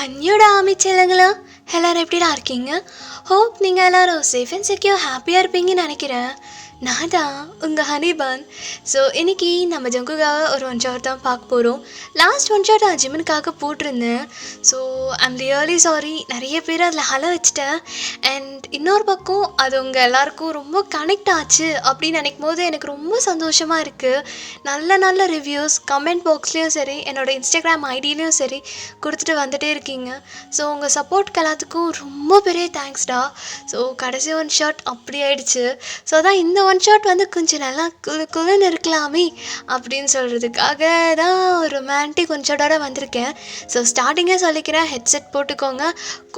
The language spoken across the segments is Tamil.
என்னோட அமைச்சலங்களா எல்லோரும் எப்படிடா இருக்கீங்க? ஹோப் நீங்கள் எல்லோரும் சேஃப் அண்ட் செக்யூர் ஹாப்பியாக இருப்பீங்கன்னு நினைக்கிறேன். நான் தான் உங்கள் ஹனிபன். ஸோ இன்றைக்கி நம்ம ஜங்குக்காக ஒரு ஒன் ஷாட் தான் பார்க்க போகிறோம். லாஸ்ட் ஒன் ஷாட் நான் ஜிம்முனுக்காக போட்டிருந்தேன். ஸோ ஐம் ரியலி சாரி, நிறைய பேர் அதில் ஹல வச்சிட்டேன். அண்ட் இன்னொரு பக்கம் அது உங்கள் எல்லாருக்கும் ரொம்ப கனெக்ட் ஆச்சு அப்படின்னு நினைக்கும் போது எனக்கு ரொம்ப சந்தோஷமாக இருக்குது. நல்ல நல்ல ரிவ்யூஸ் கமெண்ட் பாக்ஸ்லேயும் சரி, என்னோடய இன்ஸ்டாகிராம் ஐடியிலையும் சரி கொடுத்துட்டு வந்துகிட்டே இருக்கீங்க. ஸோ உங்கள் சப்போர்ட்க்கு எல்லாத்துக்கும் ரொம்ப பெரிய தேங்க்ஸ்டா. ஸோ கடைசி ஒன் ஷாட் அப்படி ஆயிடுச்சு. ஸோ அதான் இந்த ஒன் ஷாட் வந்து கொஞ்சம் நல்லா குழுன்னு இருக்கலாமே அப்படின்னு சொல்கிறதுக்காக தான் ஒரு ரொமான்டிக் ஒன் ஷாட்டோட வந்திருக்கேன். ஸோ ஸ்டார்டிங்கே சொல்லிக்கிறேன், ஹெட்செட் போட்டுக்கோங்க.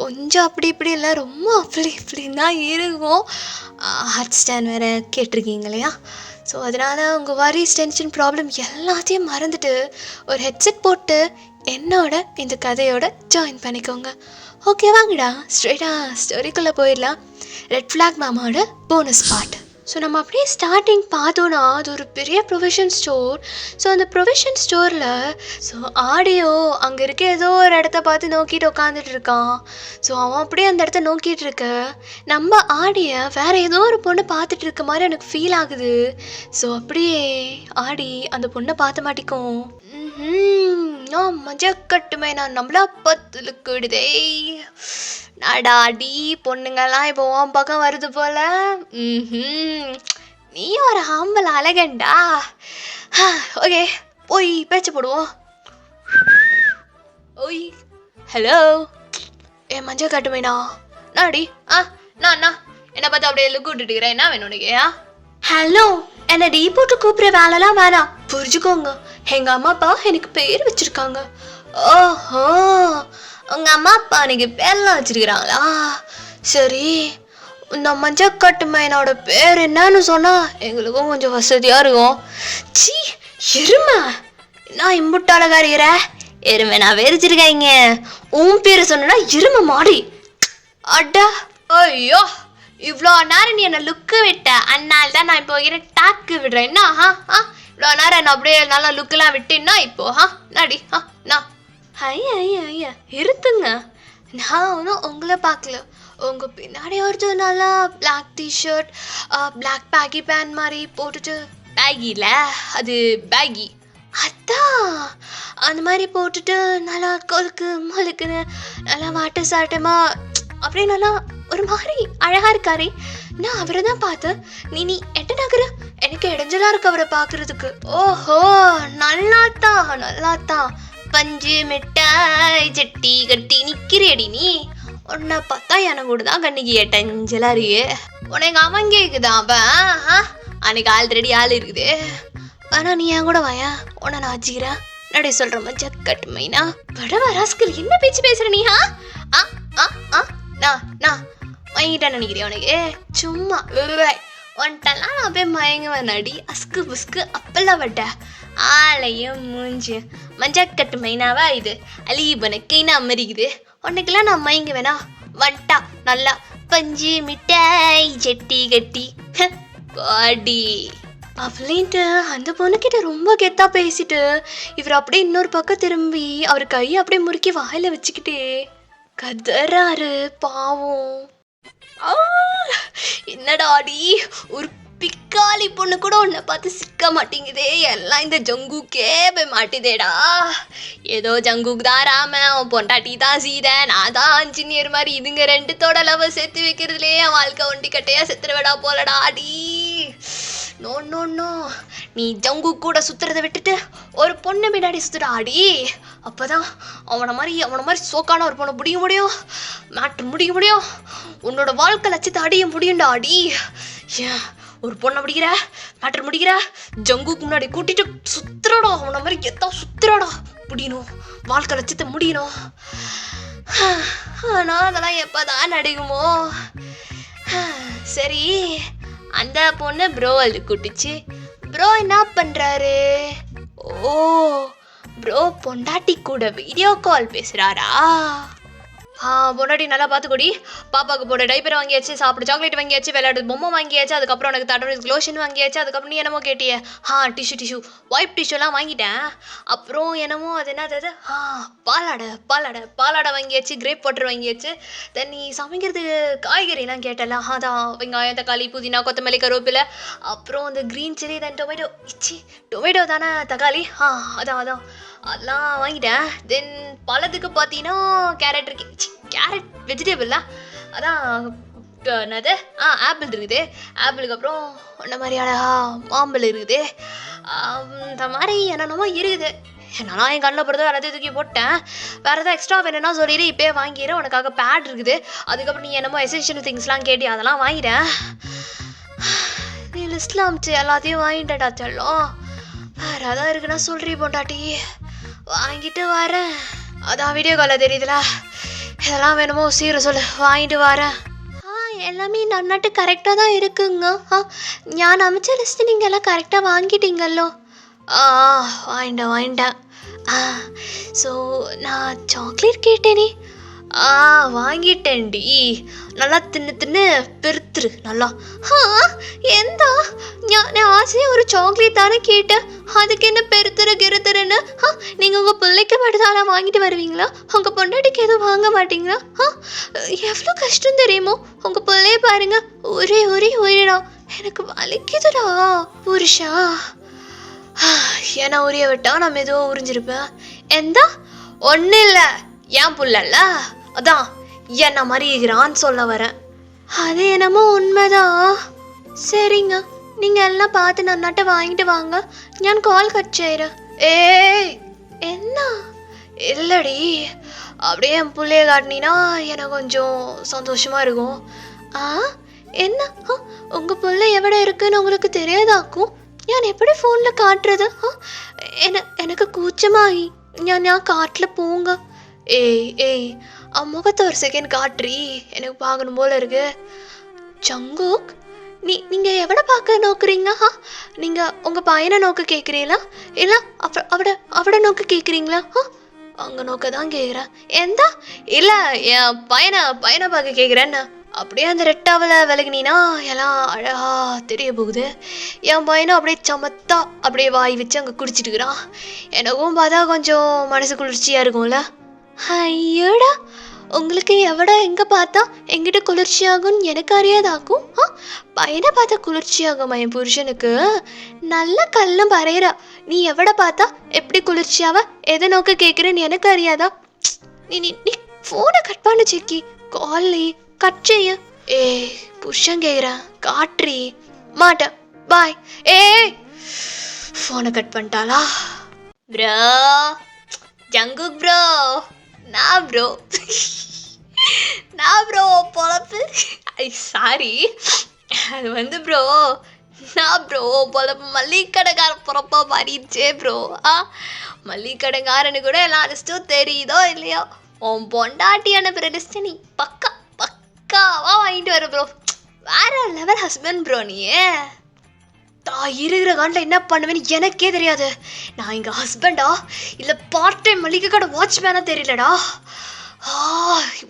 கொஞ்சம் அப்படி இப்படி இல்லை, ரொம்ப அப்படி இப்படின்னு தான் இருக்கும். ஹார்ட் ஸ்டாண்ட் வேறு கேட்டிருக்கீங்க இல்லையா? ஸோ அதனால் உங்கள் வரிஸ் டென்ஷன் ப்ராப்ளம் எல்லாத்தையும் மறந்துட்டு ஒரு ஹெட்செட் போட்டு என்னோட இந்த கதையோட ஜாயின் பண்ணிக்கோங்க. ஓகே வாங்கடா ஸ்ட்ரெயிட்டாக ஸ்டோரிக்குள்ளே போயிடலாம். ரெட் ஃப்ளாக் மாமாவோட போனஸ் பார்ட். ஸோ நம்ம அப்படியே ஸ்டார்டிங் பார்த்தோன்னா அது ஒரு பெரிய ப்ரொவிஷன் ஸ்டோர். ஸோ அந்த ப்ரொவிஷன் ஸ்டோரில் ஸோ ஆடியோ அங்கே இருக்க ஏதோ ஒரு இடத்த பார்த்து நோக்கிட்டு உட்காந்துட்டு இருக்கான். ஸோ அவன் அப்படியே அந்த இடத்த நோக்கிட்டு இருக்க நம்ம ஆடியை வேறு ஏதோ ஒரு பொண்ணை பார்த்துட்டு இருக்க மாதிரி எனக்கு ஃபீல் ஆகுது. ஸோ அப்படியே ஆடி அந்த பொண்ணை பார்த்த மாட்டிக்கும். மஜக்கட்டுமே நான் நம்மளா பத்துலுக்கு விடுதே நாடாடி பொண்ணுங்கள்லாம் இப்போ உன் பக்கம் வருது போல. நீ ஒரு ஆம்பல் அழகண்டா. ஓகே போய் பேச்சு போடுவோம். ஓய் ஹலோ ஏ மஞ்சள் கட்டுமேனா நாடி நான் என்ன பார்த்து அப்படியே லுக் விட்டுட்டுக்கிறேன். என்ன வேணும் உனக்கு? ஹலோ என்னை டீ போட்டு கூப்பிட்ற வேலைலாம் வேணாம், புரிஞ்சுக்கோங்க. எங்கள் அம்மா அப்பா எனக்கு பேர் வச்சுருக்காங்க. ஓஹோ உங்கள் அம்மா அப்பா எனக்கு பேர்லாம் வச்சுருக்கிறாங்களா? சரி இந்த மஞ்சக்கட்டு மைனோட பேர் என்னன்னு சொன்னால் எங்களுக்கும் கொஞ்சம் வசதியாக இருக்கும். சி எருமை நான் இம்புட்டு அழகா இருக்கிற எருமை நான் வெறிச்சிருக்கேங்க. உன் பேர் சொன்னா எருமை மாடி. அட்டா ஐயோ இவ்வளோ நேரம் நீ என்னை லுக்கு விட்ட, அதனால தான் நான் இப்போ டாக்கு விடுறேன். என்ன இவ்வளோ நேரம் என்ன அப்படியே நல்லா லுக்கெல்லாம் விட்டுன்னா இப்போ நாடி நான் ஐயா இருத்துங்க. நான் ஒன்றும் உங்களை பார்க்கல. உங்கள் பின்னாடி ஒருத்தர் நல்லா black t shirt black baggy pant மாதிரி போட்டுட்டு பேகியில் அது பேகி அதான் அந்த மாதிரி போட்டுட்டு நல்லா கொலுக்கு மொழுக்குன்னு நல்லா வாட்ட சாட்டமாக அப்படியே நல்லா ஒரு மாதிரி அழகாக இருக்காரே. நான் அவரை தான் பார்த்தேன். நீ எட்ட நகர எனக்கு இடைஞ்சலாக இருக்கு அவரை பார்க்குறதுக்கு. ஓஹோ நல்லாத்தான் பஞ்சு மிட்டாய் ஜட்டி கட்டி நிற்கிறேடி நீ. உன்னை பார்த்தா எனக்கு கூட தான் கண்ணிக்கு எட்டஞ்சலாக இருக்கு. உனக்கு அவன் கேட்குதா? அவன் அன்னைக்கு ஆல்ரெடி ஆள் இருக்குது. ஆனால் நீ என் கூட வாயா, உன்னை நான் வச்சுக்கிறேன். நடை சொல்கிற மஞ்சக்கட்டு மைனா வடவா ராஸ்கல் என்ன பேச்சு பேசுகிற நீ? நான் வாங்கிட்டேன்னு நினைக்கிறேன் உனக்கு. சும்மா ஒன்ட்டெல்லாம் நான் போய் மயங்குவேன் நடி. அஸ்கு புஸ்கு அப்பெல்லாம் வட்ட ஆலையும் மூஞ்சு மஞ்சக்கட்டு மைனாவா இது அலீபன கைனா மறிக்குது. உனக்கெல்லாம் நான் மயங்குவேனா? வண்டா நல்லா பஞ்சு மிட்டாய் ஜட்டி கட்டி பாடி அப்படின்ட்டு அந்த பொண்ணுக்கிட்ட ரொம்ப கெத்தா பேசிட்டு இவர் அப்படியே இன்னொரு பக்கம் திரும்பி அவர் கையை அப்படியே முறுக்கி வாயில வச்சுக்கிட்டே கதறாரு பாவம். என்னடாடி ஒரு பிக்காளி பொண்ணு கூட உன்னை பார்த்து சிக்க மாட்டேங்குதே, எல்லாம் இந்த ஜங்குக்கே போய் மாட்டுதேடா. ஏதோ ஜங்குக்கு தான் ராமன், அவன் பொண்டாட்டி தான் சீதை, நான் தான் இன்ஜினியர் மாதிரி இதுங்க ரெண்டுத்தோட லவ் சேர்த்து வைக்கிறதுலே என் வாழ்க்கை ஒண்டி கட்டையா செத்துருவேடா போலடா. அடி நோ நீ ஜங்கு கூட சுத்துறதை விட்டுட்டு ஒரு பொண்ணு பின்னாடி சுத்துடா ஆடி. அப்போதான் அவனை மாதிரி சோக்கான ஒரு பொண்ணை முடிய முடியும், மேட்ரு முடிய முடியும், உன்னோட வாழ்க்கை லட்சத்தை அடைய முடியும்டா ஆடி. ஏன் ஒரு பொண்ணை முடிக்கிற மேட்ரு முடிக்கிற ஜங்குக்கு முன்னாடி கூட்டிட்டு சுத்துறடா, அவனை மாதிரி எத்தா சுத்துறடா முடியணும், வாழ்க்கை லட்சத்தை முடியணும். ஆனால் அதெல்லாம் எப்போதான் நடக்குமோ? சரி அந்த பொண்ணு ப்ரோ அது கூட்டிச்சு. ப்ரோ என்ன பண்ணுறாரு? ஓ ப்ரோ பொண்டாட்டி கூட வீடியோ கால் பேசுகிறாரா? பொண்டாட்டி நல்லா பார்த்துக்கொடி. பாப்பாவுக்கு போட டைப்பர் வாங்கியாச்சு, சாப்பிட சாக்லேட் வாங்கியாச்சு, விளையாடு பொம்மை வாங்கியாச்சு, அதுக்கப்புறம் எனக்கு தடவை லோஷன் வாங்கியாச்சு, அதுக்கப்புறம் நீ என்னமோ கேட்டியே டிஷ்யூ வைப் டிஷ்யூலாம் வாங்கிட்டேன். அப்புறம் என்னமோ அது என்னது பாலாடை வாங்கியாச்சு, கிரேப் வாட்டர் வாங்கியாச்சு. தென் நீ சமைக்கிறதுக்கு காய்கறிலாம் கேட்டல, அதான் வெங்காயம், தக்காளி, புதினா, கொத்தமல்லி, கருவேப்பிலை, அப்புறம் இந்த க்ரீன் சில்லி, தென் டொமேட்டோ தானே தக்காளி, அதான் அதெல்லாம் வாங்கிட்டேன். தென் பழத்துக்கு பார்த்தீங்கன்னா கேரட் வெஜிடபிளா, அதான் என்னது ஆப்பிள் இருக்குது. ஆப்பிளுக்கு அப்புறம் இந்த மாதிரியான மாம்பழம் இருக்குது. இந்த மாதிரி என்னென்னமோ இருக்குது. என்னன்னா என் கண்ணில் பொறுத்த எல்லாத்தையும் தூக்கி போட்டேன். வேறு எதாவது எக்ஸ்ட்ரா வேணும்னா சொல்லிடு, இப்போயே வாங்கிடுறேன். உனக்காக பேட் இருக்குது. அதுக்கப்புறம் நீ என்னமோ எசென்ஷியல் திங்ஸ்லாம் கேட்டி, அதெல்லாம் வாங்கிட்டேன். நீ லிஸ்ட்டில் அமிச்சு எல்லாத்தையும் வாங்கிட்டேடா செல்லம். வேறு எதாவது இருக்குன்னா சொல்கிறீ பொண்டாட்டி, வாங்கிட்டு வரேன். அதான் வீடியோ காலில் தெரியுதுல, இதெல்லாம் வேணுமோ சீக்கிரம் சொல்லு, வாங்கிட்டு வரேன். எல்லாமே நன்னாட்டு கரெக்டாக தான் இருக்குங்க. நான் அமைச்ச லிஸ்ட்டு நீங்கள் எல்லாம் கரெக்டாக வாங்கிட்டீங்களோ? வாங்கிட்டேன். ஸோ நான் சாக்லேட் கேட்டேனே, வாங்கிட்டேன்டி. நல்லா தின்னு பெருத்துரு நல்லா. எந்தா நான் ஆசையாக ஒரு சாக்லேட் தானே கேட்டேன், அதுக்கு என்ன பெருத்துருன்னு? நீங்கள் உங்கள் பிள்ளைக்கு மட்டும் வாங்கிட்டு வருவீங்களா? உங்கள் பொண்டாட்டிக்கு எதுவும் வாங்க மாட்டீங்களா? எவ்வளோ கஷ்டம் தெரியுமோ? உங்கள் பிள்ளைய பாருங்க, ஒரே உயிரா. எனக்கு வலிக்குதுடா புருஷா. ஏன்னா உரிய விட்டா நான் மெதுவாக உறிஞ்சிருப்பேன். எந்தா ஒன்றும் இல்லை, ஏன் புள்ளல்ல, அதான் என்ன மாதிரி இருக்கிறான்னு சொல்ல வரேன். அது என்னமோ உண்மைதான். சரிங்க, நீங்கள் எல்லாம் பார்த்து நன்னாட்ட வாங்கிட்டு வாங்க, ഞാൻ கால் கட் செய்கிறேன். ஏய் என்ன? இல்லடி, அப்படியே என் பிள்ளைய காட்டினீன்னா எனக்கு கொஞ்சம் சந்தோஷமாக இருக்கும். என்ன உங்கள் பிள்ளை எവിടെ இருக்குன்னு உங்களுக்கு தெரியாதாக்கும்? ഞാൻ எப்படி ஃபோனில் காட்டுறது? எனக்கு கூச்சமாகி நான் காட்டில் போங்க. ஏய் முகத்தை ஒரு செகண்ட் காட்டுறீ, எனக்கு பார்க்கணும் போல இருக்கு. ஜங்குக், நீங்கள் எவட பார்க்க நோக்குறீங்க? நீங்கள் உங்கள் பையனை நோக்க கேட்குறீங்களா, இல்லை அவட நோக்க கேட்குறீங்களா? அங்கே நோக்க தான் கேட்குறேன். எந்த இல்லை, என் பையனை பார்க்க கேட்குறேன்னு. அப்படியே அந்த ரெட்டாவில் விலகினா எல்லாம் அழகா தெரிய போகுது. என் பையனும் அப்படியே சமத்தா அப்படியே வாய் வச்சு அங்கே குடிச்சிட்டு இருக்கிறான். எனக்கும் பார்த்தா கொஞ்சம் மனசு குளிர்ச்சியாக இருக்கும்ல. ஐயோடா, உங்களுக்கு எவடா எங்கே பார்த்தா எங்கிட்ட குளிர்ச்சியாகும்னு எனக்கு அறியாதாக்கும்? பையனை பார்த்தா குளிர்ச்சியாகும் என் புருஷனுக்கு. நல்ல கல்லம் பறையிறா. நீ எவட பார்த்தா எப்படி குளிர்ச்சியாவ, எதை நோக்க கேட்குறேன்னு எனக்கு அறியாதா? நீ ஃபோனை கட் பண்ண சிக்கி, கால்லி கட் செய்ய. புருஷன் கேட்குறேன், காட்டுறி மாட்டேன், பாய். ஃபோனை கட் பண்ணிட்டாளா? ப்ரோ ஜங்குக் ப்ரோ, நான் ப்ரோ பொழப்பு. சாரி, அது வந்து ப்ரோ நான் பொழப்பு மல்லிகடைக்கார பொறப்பா மாறிடுச்சே ப்ரோ. மல்லிகடைக்காரனு கூட எல்லா லிஸ்ட்டும் தெரியுதோ இல்லையோ, உன் பொண்டாட்டி அனுப்புகிற லிஸ்ட்டு நீ பக்காவா வாங்கிட்டு வர ப்ரோ. வேற லெவல் ஹஸ்பண்ட் ப்ரோ. நீ இருக்கிற காண்டில் என்ன பண்ணுவேன்னு எனக்கே தெரியாது. நான் எங்கள் ஹஸ்பண்டா இல்லை பார்ட் டைம் மளிகை கடை வாட்ச்மேனா தெரியலடா.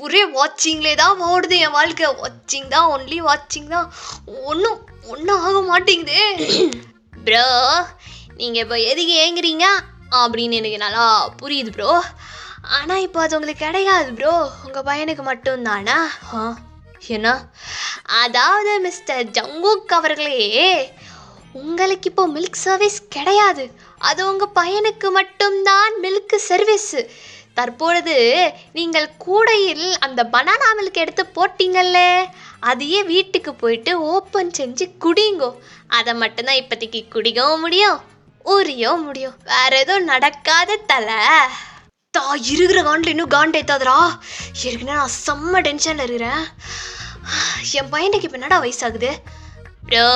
ஒரே வாட்சிங்லே தான் ஓடுது என் வாழ்க்கை. வாட்சிங் தான், ஒன்லி வாட்சிங் தான். ஒன்றும் ஆக மாட்டேங்குது ப்ரோ. நீங்கள் இப்போ எதுக்கு ஏங்குறீங்க அப்படின்னு எனக்கு நல்லா புரியுது ப்ரோ. ஆனால் இப்போ அது உங்களுக்கு கிடையாது ப்ரோ, உங்கள் பையனுக்கு மட்டும்தானா? என்ன? அதாவது மிஸ்டர் ஜங்குக் அவர்களே, உங்களுக்கு இப்போ மில்க் சர்வீஸ் கிடையாது, அது உங்கள் பையனுக்கு மட்டும்தான் மில்க் சர்வீஸு. தற்பொழுது நீங்கள் கூடையில் அந்த பனானா மில்க் எடுத்து போட்டிங்கல்ல, அதையே வீட்டுக்கு போயிட்டு ஓப்பன் செஞ்சு குடிங்கோ. அதை மட்டும்தான் இப்போதைக்கு குடிக்கவும் முடியும், ஊறியும் முடியும். வேற எதுவும் நடக்காத தலை. இருக்கிற காண்டில் இன்னும் காண்ட் ஏத்தாதரா. ஏற்கனவே நான் செம்ம டென்ஷனில் இருக்கிறேன். என் பையனுக்கு இப்போ என்னடா வயசாகுது ப்ரோ?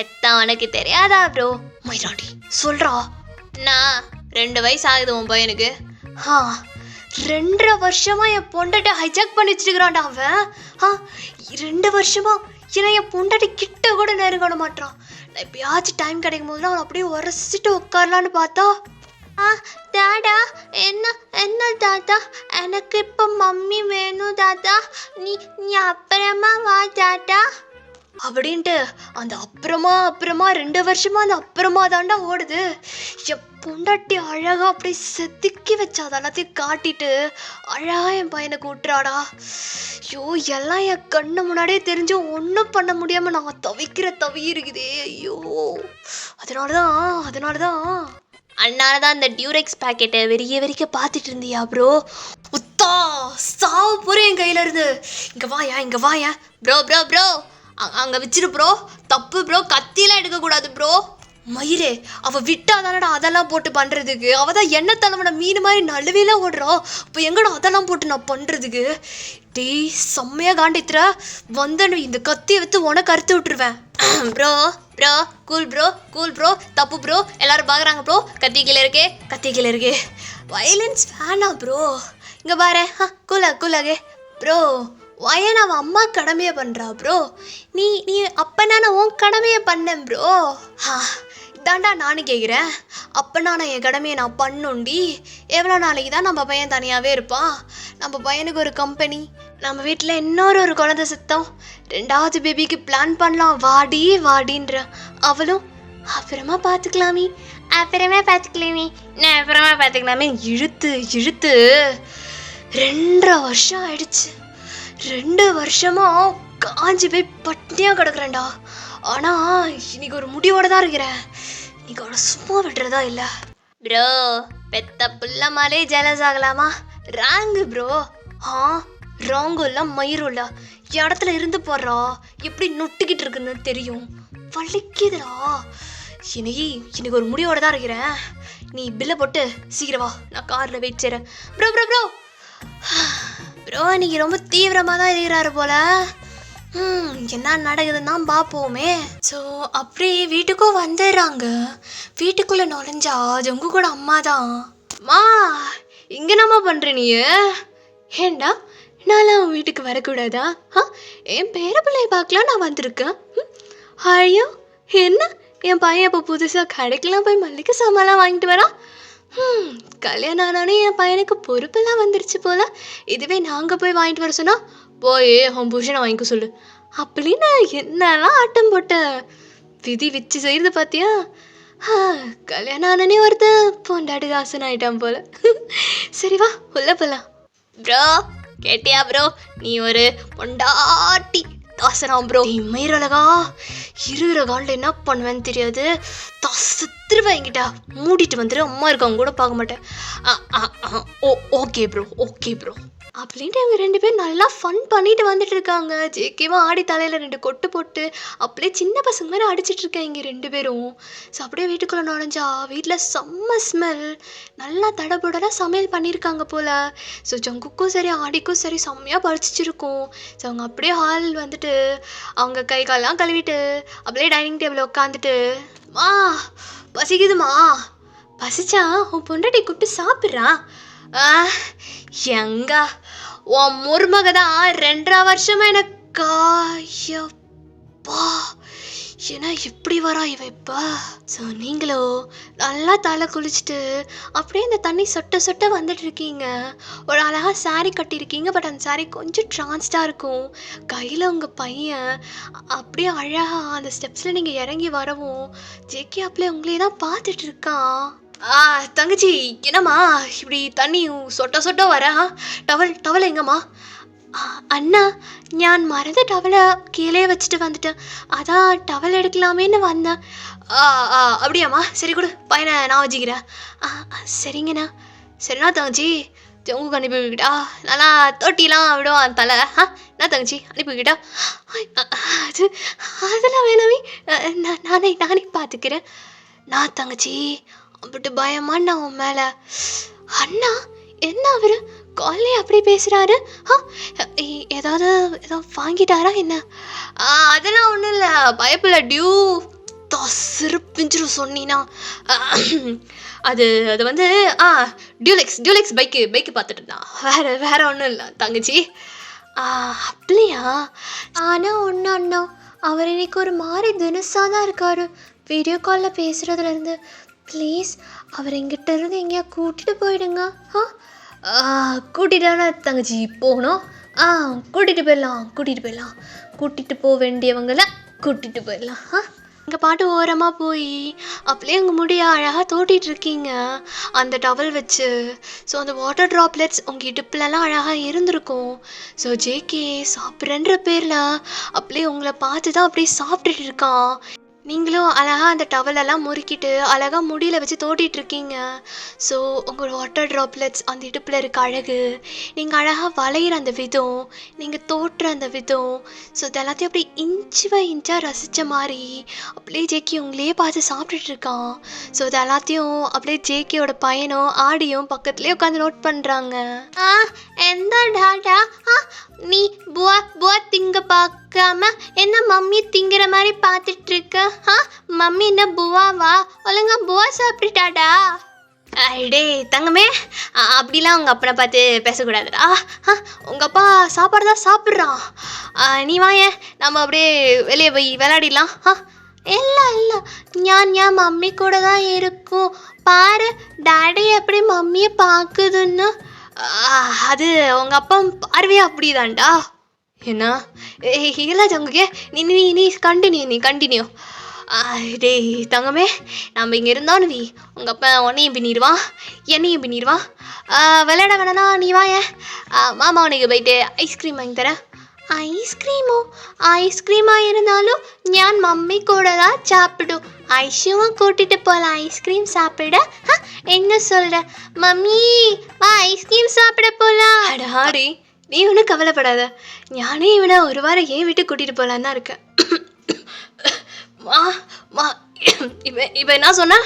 எத்தா உனக்கு தெரியாதா ப்ரோ? மைராண்டி சொல்கிறா. நான் 2 வயசு ஆகுது உன் பையனுக்கு. 2.5 வருஷமா என் பொண்டாட்டை ஹைஜாக் பண்ணி வச்சுருக்கிறான்டா அவன். 2 வருஷமா ஏன்னா என் பொண்டாட்டி கிட்ட கூட நேரம் காண மாட்டான். நான் எப்பயாச்சும் டைம் கிடைக்கும் போதுலாம் அவனை அப்படியே உரசிட்டு உட்காரலான்னு பார்த்தா ஆ டாடா, என்ன என்ன தாத்தா, எனக்கு இப்போ மம்மி வேணும் தாத்தா, நீ நீ அப்புறமா வா தாத்தா அப்படின்ட்டு அந்த அப்புறமா அப்புறமா 2 வருஷமா அந்த அப்புறமா தாண்டா ஓடுது. என் பொண்டாட்டி அழகா அப்படியே செதுக்கி வச்சா அது எல்லாத்தையும் காட்டிட்டு அழகா என் பையனை கூட்டுறாடா. ஐயோ, எல்லாம் என் கண்ணு முன்னாடியே தெரிஞ்சும் ஒன்றும் பண்ண முடியாம நான் தவி இருக்குதே. ஐயோ, அதனாலதான் அண்ணாலதான் அந்த டியூரெக்ஸ் பாக்கெட்டை வெறிக்க பார்த்துட்டு இருந்தியா ப்ரோ? உத்தா சாவு போறேன் என் கையில இருந்து. இங்க வாயா ப்ரோ ப்ரோ ப்ரோ, அங்க வச்சிரு ப்ரோ, தப்பு ப்ரோ, கத்திலாம் எடுக்க கூடாது ப்ரோ. மயிரே, அவ விட்டா தானடா அதெல்லாம் போட்டு பண்றதுக்கு. அவதான் எண்ணெய் தலைவன மீன் மாதிரி நழுவில ஓடுறோம். இப்போ எங்கடா அதெல்லாம் போட்டு நான் பண்றதுக்கு? டேய், செம்மையா காண்டித்துற வந்தனு இந்த கத்தியை வச்சு உனக்கு அறுத்து விட்டுருவேன். ப்ரோ ப்ரோ, கூல் ப்ரோ, தப்பு ப்ரோ, எல்லாரும் பார்க்குறாங்க ப்ரோ, கத்தி கீழே இருக்கே. வயலன்ஸ் வேணா ப்ரோ. இங்கே பாரு, கூலாகே ப்ரோ. வயன் அவன் அம்மா கடமையை பண்ணுறா ப்ரோ. நீ அப்பனா நான் உன் கடமையை பண்ணேன் ப்ரோ. இதாண்டா நானும் கேட்குறேன். அப்பனா நான் என் கடமையை நான் பண்ணுண்டி. எவ்வளோ நாளைக்கு தான் நம்ம பையன் தனியாகவே இருப்பான்? நம்ம பையனுக்கு ஒரு கம்பெனி, நம்ம வீட்டில் இன்னொரு குழந்தை சுத்தம், 2வது பேபிக்கு பிளான் பண்ணலாம் வாடின்ற. அவளும் அப்புறமா பார்த்துக்கலாமே இழுத்து 2.5 வருஷம் ஆயிடுச்சு. 2 வருஷமா காஞ்சி போய் பட்டினியாக கிடக்குறேன்டா. ஆனால் இன்னைக்கு ஒரு முடிவோட தான் இருக்கிறேன். இன்னைக்கு அவனை சும்மா விட்டுறதா இல்லை ப்ரோ. பெத்த புள்ளமாலே ஜெலஸ் ஆகலாமா? Wrong bro. ராங்கும் இல்லை மயிரும் இல்லை, இடத்துல இருந்து போடுறா எப்படி நொட்டுக்கிட்டு இருக்குன்னு தெரியும். வலிக்குதுடா. இன்னைக்கு ஒரு முடிவோட தான் இருக்கிறேன். நீ பில்லை போட்டு சீக்கிரம் வா, நான் காரில் வெயிட் செய்கிறேன். ப்ரோ இன்னைக்கு ரொம்ப தீவிரமாக தான் இருக்கிறாரு போல. என்ன நடக்குதுன்னு தான் பார்ப்போமே. ஸோ அப்படியே வீட்டுக்கும் வந்துடுறாங்க. வீட்டுக்குள்ளே நுழைஞ்சா ஜங்கு கூட அம்மா தான். மா, இங்கே என்னம்மா பண்ணுற நீ? ஏண்டா, நான்லாம் வீட்டுக்கு வரக்கூடாதா? என் பேர பிள்ளைய பார்க்கலாம் நான் வந்திருக்கேன். ஐயோ, என்ன என் பையன் இப்போ புதுசாக கடைக்கெல்லாம் போய் மல்லிகை சாமான்லாம் வாங்கிட்டு வரான். கல்யாணம் ஆனானே என் பையனுக்கு பொறுப்பெல்லாம் வந்துருச்சு போல. இதுவே நாங்கள் போய் வாங்கிட்டு வர சொன்னா, போய் உன் புருஷனை வாங்கிக்க சொல்லு அப்படின்னு என்னெல்லாம் ஆட்டம் போட்ட. விதி வச்சு செய்யறது பார்த்தியா? கல்யாணம் ஆனானே ஒருத்த பொண்டாட்டி தாசன் ஆயிட்டான் போல. சரி வா, உள்ள போலாம். ப்ரோ கேட்டியா ப்ரோ, நீ ஒரு பொண்டாட்டி தாசனாம் ப்ரோ. மயிரழகா, இருக்கிற காலில் என்ன பண்ணுவேன்னு தெரியாது. தசத்துருவேன். என்கிட்ட மூடிட்டு வந்துடு, அம்மா இருக்கவங்க கூட பார்க்க மாட்டேன். ஓகே ப்ரோ அப்படின்ட்டு இவங்க 2 பேரும் நல்லா ஃபன் பண்ணிட்டு வந்துட்டு இருக்காங்க. ஜேகேவா ஆடி தலையில் 2 கொட்டு போட்டு அப்படியே சின்ன பசங்க மாதிரி அடிச்சிட்டு இருக்கேன் இங்கே 2 பேரும். ஸோ அப்படியே வீட்டுக்குள்ளே நுழைஞ்சா வீட்டில் செம்ம ஸ்மெல். நல்லா தடபுடலாக சமையல் பண்ணியிருக்காங்க போல். ஸோ ஜங்குக்கும் சரி ஆடிக்கும் சரி செம்மையாக பறிச்சிருக்கும். ஸோ அவங்க அப்படியே ஹால் வந்துட்டு அவங்க கை காலெலாம் கழுவிட்டு அப்படியே டைனிங் டேபிளில் உட்காந்துட்டு, மா பசிக்குதுமா, பசிச்சா உன் பொண்டாட்டி கூப்பிட்டு சாப்பிட்றான். எங்க உன் முருமக தான் 2.5 வருஷமா எனக்கா. ஏன்னா எப்படி வரா இவ இப்ப? ஸோ நீங்களோ நல்லா தலை குளிச்சுட்டு அப்படியே இந்த தண்ணி சொட்ட வந்துட்டு இருக்கீங்க. ஒரு அழகாக சாரீ கட்டியிருக்கீங்க. பட் அந்த சாரீ கொஞ்சம் ட்ரான்ஸ்டாக இருக்கும். கையில் உங்கள் பையன் அப்படியே அழகாக அந்த ஸ்டெப்ஸில் நீங்கள் இறங்கி வரவும் ஜேகே அப்படியே உங்களே தான் பார்த்துட்டு இருக்கான். தங்கச்சி என்னம்மா இப்படி தண்ணி சொட்ட வர? டவல் எங்கம்மா? அண்ணா, ஞான் மறந்து டவலை கீழே வச்சுட்டு வந்துட்டேன். அதான் டவல் எடுக்கலாமேன்னு வந்தேன். அப்படியாம்மா, சரி கொடு, பையனை நான் வச்சுக்கிறேன். சரிங்கண்ணா. சரிண்ணா தங்கச்சி, உங்களுக்கு அனுப்பி வைக்கிட்டா? நல்லா தொட்டிலாம் விடுவான் தலை. நான் தங்கச்சி அனுப்பி வைக்கிட்டா? அதெல்லாம் வேணாமே, நானே பார்த்துக்கிறேன். நான் தங்கச்சி அப்படி பயமாண்ணா உன் மேலே. அண்ணா என்ன அவரு காலே அப்படி பேசுகிறாரு? ஏதாவது வாங்கிட்டாரா என்ன? அதெல்லாம் ஒன்றும் இல்லை, பயப்பில்ல. சிறப்பிஞ்சிரும் சொன்னீன்னா. அது வந்து டியூலெக்ஸ் பைக்கு பார்த்துட்டு இருந்தான். வேற ஒன்றும் இல்லை தங்கச்சி. அப்படியா? ஆனால் ஒன்று அண்ணா, அவர் இன்னைக்கு ஒரு மாதிரி தினசாக தான் இருக்காரு. வீடியோ காலில் பேசுகிறதுலேருந்து ப்ளீஸ் அவர் எங்கிட்ட இருந்து எங்கேயா கூட்டிகிட்டு போயிடுங்க. கூட்டிகிட்டானா தங்கச்சி போகணும். கூட்டிகிட்டு போயிடலாம். கூட்டிகிட்டு போக வேண்டியவங்களை கூட்டிகிட்டு போயிடலாம். இங்கே பாட்டு ஓரமாக போய் அப்படியே உங்கள் முடிய அழகாக தோட்டிகிட்டு இருக்கீங்க அந்த டவல் வச்சு. ஸோ அந்த வாட்டர் ட்ராப்லெட்ஸ் உங்கள் இடுப்புலலாம் அழகாக இருந்திருக்கும். ஸோ ஜேகே சாப்பிட்றன்ற பேரில் அப்படியே உங்களை பார்த்து தான் அப்படியே சாப்பிட்டுட்டு இருக்கான். நீங்களும் அழகாக அந்த டவலெல்லாம் முறுக்கிட்டு அழகாக முடியில் வச்சு தோட்டிகிட்டு இருக்கீங்க. ஸோ உங்களோட வாட்டர் ட்ராப்லெட்ஸ் அந்த இடுப்பில் இருக்க அழகு, நீங்கள் அழகாக வளையிற அந்த விதம், நீங்கள் தோற்றுற அந்த விதம், ஸோ இது எல்லாத்தையும் அப்படியே இன்ச்சு பை இன்ச்சாக ரசித்த மாதிரி அப்படியே ஜேகே உங்களையே பார்த்து சாப்பிட்டுட்டு இருக்கான். ஸோ இது எல்லாத்தையும் அப்படியே ஜேகேயோட பையனும் ஆடியும் பக்கத்துலேயே உட்காந்து நோட் பண்ணுறாங்க. எந்த டாடா நீ புவா புவா திங்க பார்க்காம என்ன மம்மி திங்கிற மாதிரி பார்த்துட்டு இருக்க? மம்மி என்ன புவாவா? ஒழுங்கா புவா சாப்பிட்டுட்டாடா. டே தங்கமே, அப்படிலாம் உங்கள் அப்பனை பார்த்து பேசக்கூடாதுடா. உங்கள் அப்பா சாப்பாடு தான் சாப்பிட்றான். நீ வாய, நம்ம அப்படியே வெளியே போய் விளையாடிடலாம். இல்லை ஞான் மம்மி கூட தான் இருக்கும். பாரு டாடி எப்படி மம்மியை பார்க்குதுன்னு. அது உங்கள் அப்பா பார்வையே அப்படிதான்டா. என்ன இல்லை தங்கக்கே, நீ கண்டினியூ. டேய் தங்கமே, நம்ம இங்கே இருந்தோன்னு வி உங்கள் அப்பா உன்னையும் பின்னிடுவான், என்னையும் பின்னிடுவான். விளையாட வேணா நீ வாய, மாமா உனக்கு போயிட்டு ஐஸ்கிரீம் வாங்கி தரேன். ஐஸ்கிரீமாக இருந்தாலும் ஞான் மம்மி கூட தான் சாப்பிடும். ஐஷுவும் கூட்டிகிட்டு போகலாம் ஐஸ்கிரீம் சாப்பிட. என்ன சொல்கிற மம்மி? ஐஸ்கிரீம் சாப்பிட போகலாம். அடாடி, நீ ஒன்றும் கவலைப்படாத. ஞானே இவனை ஒரு வாரம் ஏன் விட்டு கூட்டிகிட்டு போகலான்னு தான் இருக்கேன். இவன் என்ன சொன்னா?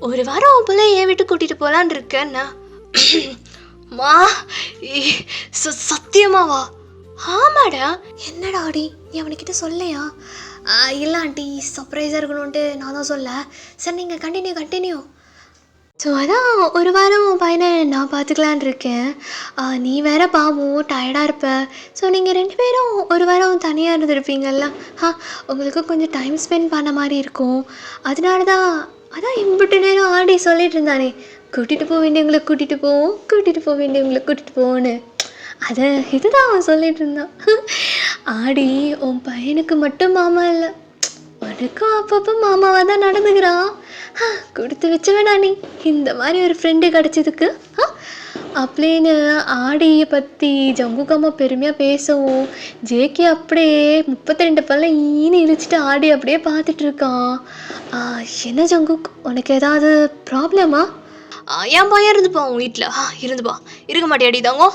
ஒரு வாரம் போல ஏன் விட்டு கூட்டிகிட்டு போகலான் இருக்கேன்னா? சத்தியமாவா? ஆமாடா. என்னடா ஆடி, நீ அவனுக்கிட்ட சொல்லையா? இல்லை ஆண்டி, சர்ப்ரைஸாக இருக்கணும்ன்ட்டு நான் தான் சொல்ல. சரி நீங்கள் கண்டினியூ. ஸோ அதான் ஒரு வாரம் உன் பையனை நான் பார்த்துக்கலான் இருக்கேன். நீ வேற பாவம் டயர்டாக இருப்ப. ஸோ நீங்கள் 2 பேரும் ஒரு வாரம் தனியாக இருந்துருப்பீங்கள்ல. உங்களுக்கு கொஞ்சம் டைம் ஸ்பெண்ட் பண்ண மாதிரி இருக்கும். அதனால தான் இம்பிட்டு நேரம் ஆடி சொல்லிட்டு இருந்தானே, கூட்டிகிட்டு போக வேண்டியவங்களை கூட்டிகிட்டு போவோன்னு. இதுதான் அவன் சொல்லிட்டு இருந்தான். ஆடி உன் பையனுக்கு மட்டும் மாமா இல்லை, உனக்கும் அப்பப்போ மாமாவாக தான் நடந்துக்கிறான். கொடுத்து வச்சவேடா நீ இந்த மாதிரி ஒரு ஃப்ரெண்டு கிடச்சதுக்கு அப்படின்னு ஆடியை பற்றி ஜங்குகம்மா பெருமையாக பேசவும் ஜேகே அப்படியே 32 பல்ல ஈனு இழிச்சிட்டு ஆடி அப்படியே பார்த்துட்டு இருக்கான். என்ன ஜங்குக், உனக்கு ஏதாவது ப்ராப்ளமா? என் பையன் இருந்துப்பா உன் வீட்டில்? இருந்துப்பா. இருக்க மாட்டியாடி தாங்கோ?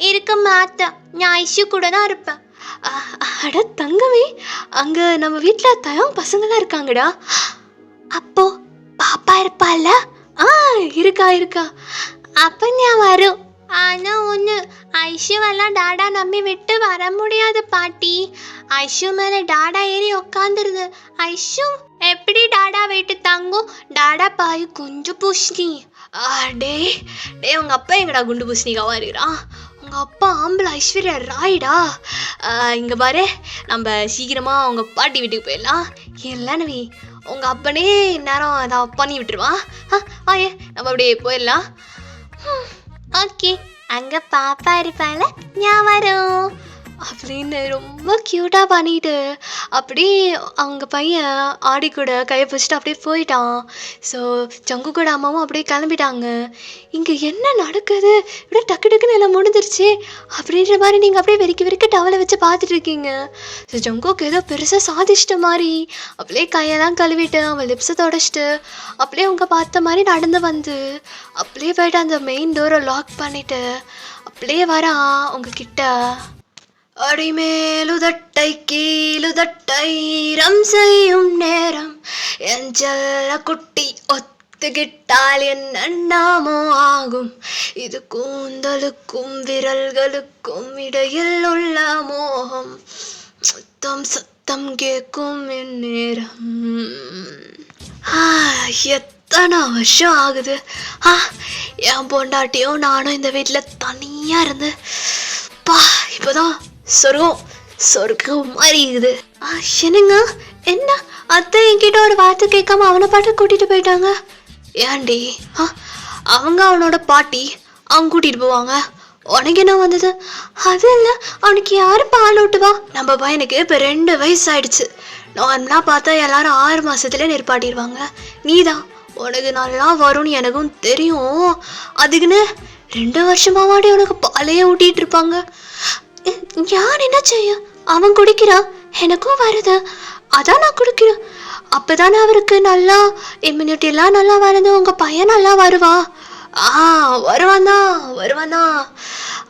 இருக்க மாட்டேன், நான் ஐஷு கூட தான் இருப்பேன். அட தங்கமே, அங்கே நம்ம வீட்டில் தயம் பசங்களாம் இருக்காங்கடா. அப்போ பாப்பா இருப்பால? இருக்கா. அப்போ நான் வரும். ஆனால் ஒன்று, ஐஷுவெல்லாம் டாடா நம்பி விட்டு வர முடியாது பாட்டி. ஐஷு மேலே டாடா ஏறி உக்காந்துருது. ஐஷு எப்படி டாடா வீட்டு தங்கும்? டாடா பாய் குஞ்சு பூஷ்ணி. டே உங்கள் அப்பா எங்கடா குண்டு பூசணிக்காவா இருக்கிறான்? உங்கள் அப்பா ஆம்பளை ஐஸ்வர்யா ராய்டா. இங்கே பாரு, நம்ம சீக்கிரமாக உங்கள் பாட்டி வீட்டுக்கு போயிடலாம். இல்லைன்னு உங்கள் அப்பனே நேரம் அதை பண்ணி விட்டுருவான். நம்ம அப்படியே போயிடலாம். ஓகே, அங்கே பாப்பா இருப்பால, நான் வரும் அப்படின்னு ரொம்ப க்யூட்டாக பண்ணிட்டு அப்படியே அவங்க பையன் ஆடி கூட கையை பிடிச்சிட்டு அப்படியே போயிட்டான். ஸோ ஜங்கு கூட அம்மாவும் அப்படியே கிளம்பிட்டாங்க. இங்கே என்ன நடக்குது, இப்படி டக்குன்னு எல்லாம் முடிஞ்சிருச்சு அப்படின்ற மாதிரி நீங்கள் அப்படியே வெறிக்க டவலை வச்சு பார்த்துட்டு இருக்கீங்க. ஸோ ஜங்குக்கு ஏதோ பெருசாக சாதிச்சிட்ட மாதிரி அப்படியே கையெல்லாம் கழுவிட்டு அவன் லிப்ஸை தொடச்சிட்டு அப்படியே அவங்க பார்த்த மாதிரி நடந்து வந்து அப்படியே போயிட்டு அந்த மெயின் டோரை லாக் பண்ணிவிட்டு அப்படியே வரான் உங்ககிட்ட. அடிமேலுதட்டை கீழுதட்டை ரம் செய்யும் நேரம் என் செல்ல குட்டி ஒத்துக்கிட்டால் என்னமோ ஆகும். இது கூந்தலுக்கும் விரல்களுக்கும் இடையில் உள்ள மோகம். சத்தம் கேட்கும் என் நேரம். எத்தனை வருஷம் ஆகுது என் பொண்டாட்டியும் நானும் இந்த வீட்டில் தனியாக இருந்து இப்போதான் சொருகம் சொர்க்கம் மாதிரி இருக்குது. என்னங்க என்ன அத்தை என்கிட்ட ஒரு வார்த்தை கேட்காம அவனை பாட்டு கூட்டிட்டு போயிட்டாங்க? ஏன்டி அவங்க அவனோட பாட்டி அவங்க கூட்டிட்டு போவாங்க, உனக்கு என்ன வந்தது? அது இல்லை, அவனுக்கு யாரு பால் ஊட்டுவா? நம்ம பையனுக்கு இப்போ 2 வயசு ஆயிடுச்சு. நார்மலாக பார்த்தா எல்லாரும் 6 மாசத்துல நிற்பாட்டிடுவாங்க. நீதான் உனக்கு நல்லா வரும்னு எனக்கும் தெரியும், அதுக்குன்னு 2 வருஷமாவாடி உனக்கு பாலையே ஊட்டிட்டு இருப்பாங்க. யார் என்ன செய்ய? அவன் குடிக்கிறான், எனக்கும் வருது, அதான் நான் குடிக்கிறேன். அப்பதானே அவருக்கு நல்லா இம்யூனிட்டி எல்லாம் நல்லா வருது. உங்க பையன் நல்லா வருவா? வருவான்.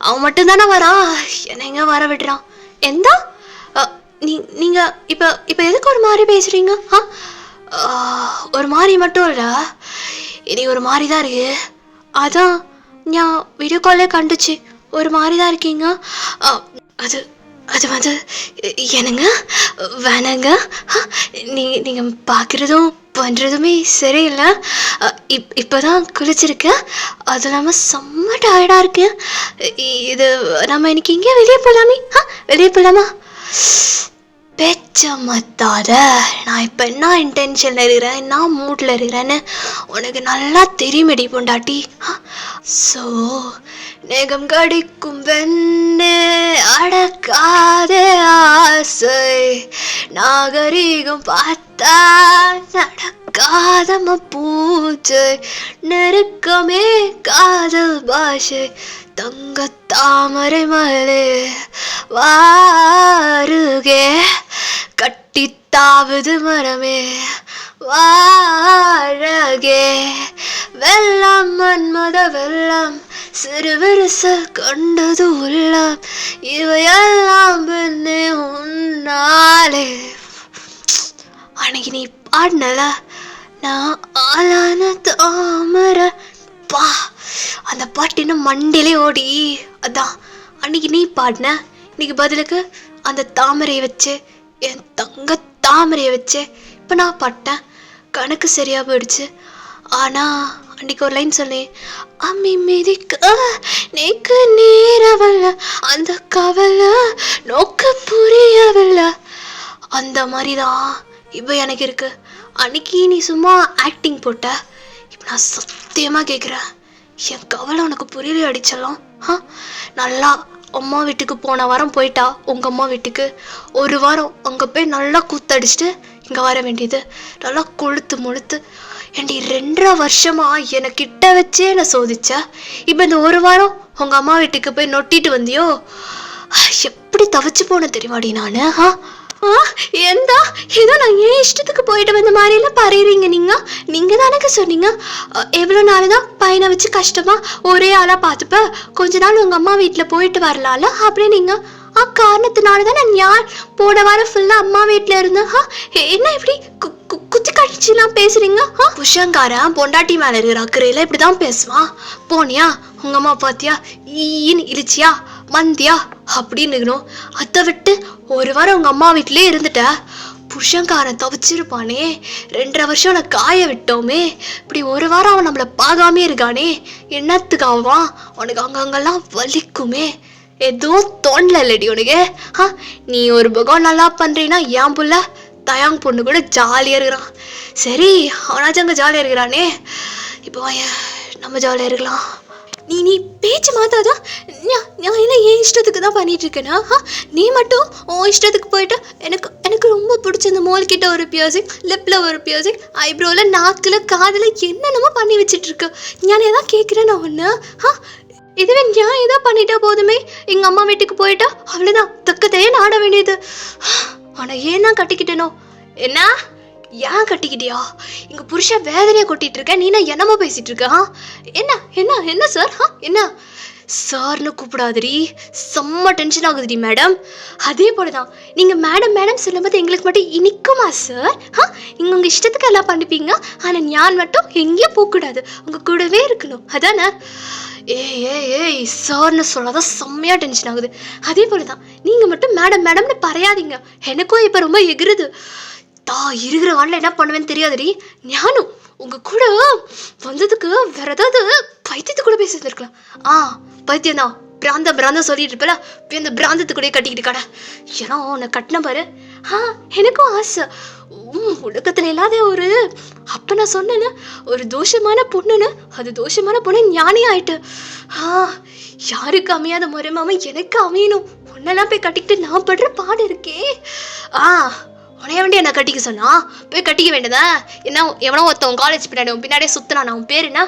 அவன் மட்டும்தானே வரான், என்னங்க வர விடுறான்? எந்த நீங்க இப்ப எதுக்கு ஒரு மாதிரி பேசுறீங்க? ஒரு மாதிரி மட்டும் இல்ல, இனி ஒரு மாதிரி தான் இருக்கு. அதான் நான் வீடியோ காலே கண்டுச்சு, ஒரு மாதிரி தான் இருக்கீங்க. அது அது வந்து என்னங்க வேணாங்க, நீங்க பார்க்குறதும் பண்ணுறதுமே சரியில்லை. இப்போதான் குளிச்சிருக்கேன், அது இல்லாமல் செம்ம டயர்டாக இருக்கு. இது நம்ம இன்னைக்கு எங்கேயா வெளியே போகலாமா? பேச்ச மத்தாத, நான் இப்போ என்ன இன்டென்ஷனில் இருக்கிறேன், என்ன மூட்டில் இருக்கிறேன்னு உனக்கு நல்லா தெரியுமேடி பொண்டாட்டி. ஸோ நேகம் கடிக்கும் வெண்ணே அடக்காத ஆசை, நாகரீகம் பார்த்தா நடக்காதம பூஜை, நெருக்கமே காதல் பாஷை, தங்க தாமரை மலே வாருகே, கட்டித்தாவது மரமே வாழகே, வெள்ளம் மன்மத வெள்ளம் சிறுவிரிசல் கண்டது உள்ளம், இவையெல்லாம் பின்னே உன்னாலே. அன்னைக்கு நீ பாடினல, நான் ஆளான தாமரை பா, அந்த பாட்டு இன்னும் மண்டிலே ஓடி. அதான் அன்னைக்கு நீ பாடின, இன்னைக்கு பதிலுக்கு அந்த தாமரையை வச்சு, என் தங்க தாமரையை வச்சு இப்போ நான் பாட்டேன். கணக்கு சரியா போயிடுச்சு. ஆனா அன்னைக்கு ஒரு லைன் சொன்னேன், அம்மி மிதிக்க நேக்கு நேரவல்ல, அந்த கவலை நோக்க புரியவில்லை. அந்த மாதிரிதான் இப்போ எனக்கு இருக்கு. அன்னைக்கு நீ சும்மா ஆக்டிங் போட்ட, இப்போ நான் சத்தியமா கேட்குறேன், என் கவலை உனக்கு புரியல அடிச்சலாம். நல்லா அம்மா வீட்டுக்கு போன வாரம் போயிட்டா உங்கள் அம்மா வீட்டுக்கு, ஒரு வாரம் அங்கே போய் நல்லா கூத்தடிச்சுட்டு இங்கே வர வேண்டியது, நல்லா கொளுத்து முழுத்து. ஏண்டி 2.5 வருஷமா என்னை கிட்ட வச்சே என்னை சோதிச்ச, இப்போ இந்த ஒரு வாரம் உங்கள் அம்மா வீட்டுக்கு போய் நொட்டிட்டு வந்தியோ, எப்படி தவிச்சு போன தெரியுமாடி நான்? ஏந்தா ஏதோ நான் ஏன் இஷ்டத்துக்கு போயிட்டு வந்த மாதிரிலாம் பறையிறீங்க. நீங்க தானே சொன்னீங்க எவ்வளோ நாள் தான் பையனை வச்சு கஷ்டமா ஒரே ஆளாக பார்த்துப்ப, கொஞ்ச நாள் உங்கள் அம்மா வீட்டில் போயிட்டு வரலாம்ல அப்படின்னு. நீங்கள் காரணத்தினால தான் நான் போன வாரம் ஃபுல்லாக அம்மா வீட்டில் இருந்தேன். என்ன இப்படி குத்தி கழிச்சுலாம் பேசுறீங்க? புஷங்காரன் பொண்டாட்டி மேலே இருக்கிற அக்கறையில் இப்படி தான் பேசுவான். போனியா உங்கள் அம்மா பார்த்தியா, ஈன்னு இழிச்சியா மந்தியா அப்படின்னு. அதை விட்டு ஒரு வாரம் உங்க அம்மா வீட்டிலே இருந்துட்ட, புருஷன்காரன் தவிச்சிருப்பானே, 2.5 வருஷம் நான் காய விட்டோமே, இப்படி ஒரு வாரம் அவன் நம்மளை பார்க்காமே இருக்கானே, என்னத்துக்கு ஆவான்? உனக்கு அங்கங்கெல்லாம் வலிக்குமே, எதுவும் தோணல இல்லடி உனக்கு? நீ ஒரு பகம் நல்லா பண்றீன்னா என் புள்ள தயாங் பொண்ணு கூட ஜாலியா இருக்கிறான். சரி அவனாச்சும் அங்க ஜாலியா இருக்கிறானே, இப்போ நம்ம ஜாலியா இருக்கலாம். நீ பேச்சு மாத்தாதான், நான் என்ன என் இஷ்டத்துக்கு தான் பண்ணிட்டு இருக்கேனா? நீ மட்டும் உன் இஷ்டத்துக்கு போயிட்டு எனக்கு ரொம்ப பிடிச்ச இந்த மோல்கிட்ட ஒரு பியர்சிங், லிப்ல ஒரு பியர்சிங், ஐப்ரோவில் நாக்கில் காதில் என்னென்னமோ பண்ணி வச்சுட்டு இருக்கு. நான் எதாவது கேட்குறேன் நான் ஒன்று? இதுவே நான் ஏதோ பண்ணிட்டா போதுமே, எங்கள் அம்மா வீட்டுக்கு போயிட்டா அவ்வளோதான், தக்கத்தையே நாட வேண்டியது. ஆனால் ஏன் தான் கட்டிக்கிட்டேனோ? என்ன ஏன் கட்டிக்கிட்டியா? இங்க புருஷன் வேதனையை கொட்டிட்டு இருக்க, நீ என்னமோ பேசிட்டு இருக்க? என்ன என்ன என்ன சார்? என்ன சார்னு கூப்பிடாதடி, செம்ம டென்ஷன் ஆகுதுடி மேடம். அதே போலதான் நீங்க மேடம் மேடம் சொல்லும்போது எங்களுக்கு மட்டும் இனிக்குமா சார்? நீங்க உங்க இஷ்டத்துக்கு எல்லாம் பண்ணிப்பீங்க, ஆனா ஞான் மட்டும் எங்கேயும் போகக்கூடாது, உங்க கூடவே இருக்கணும், அதானே? ஏய் சார்னு சொல்லாதான் செம்மையா டென்ஷன் ஆகுது. அதே போலதான் நீங்க மட்டும் மேடம் மேடம்னு பறையாதீங்க, எனக்கும் இப்ப ரொம்ப எகிருது. இருக்கிற வாட்டில் என்ன பண்ணுவேன்னு தெரியாதடி. ஞானும் உங்க கூட வந்ததுக்கு வேற ஏதாவது பைத்தியத்து கூட பேசியிருந்துருக்கலாம். பைத்தியம் தான், பிராந்தம் சொல்லிட்டு இருப்பல, போய் அந்த பிராந்தத்துக்கூடயே கட்டிக்கிட்டு கடை. ஏன்னா உன்னை கட்டின பாரு. எனக்கும் ஆசை. உலகத்துல இல்லாத ஒரு அப்ப நான் சொன்னேன்னு ஒரு தோஷமான பொண்ணுன்னு, அது தோஷமான பொண்ணு ஞானே ஆயிட்டு. யாருக்கு அமையாத முறைமாம எனக்கு அமையணும். உன்னெல்லாம் போய் கட்டிக்கிட்டு நான் படுற பாடு இருக்கே. உனைய வேண்டிய என்ன கட்டிக்க சொன்னா போய் கட்டிக்க வேண்டியதா என்ன? எவனோ ஒருத்தவன் காலேஜ் பின்னாடியே சுத்தினான். அவன் பேர் என்ன?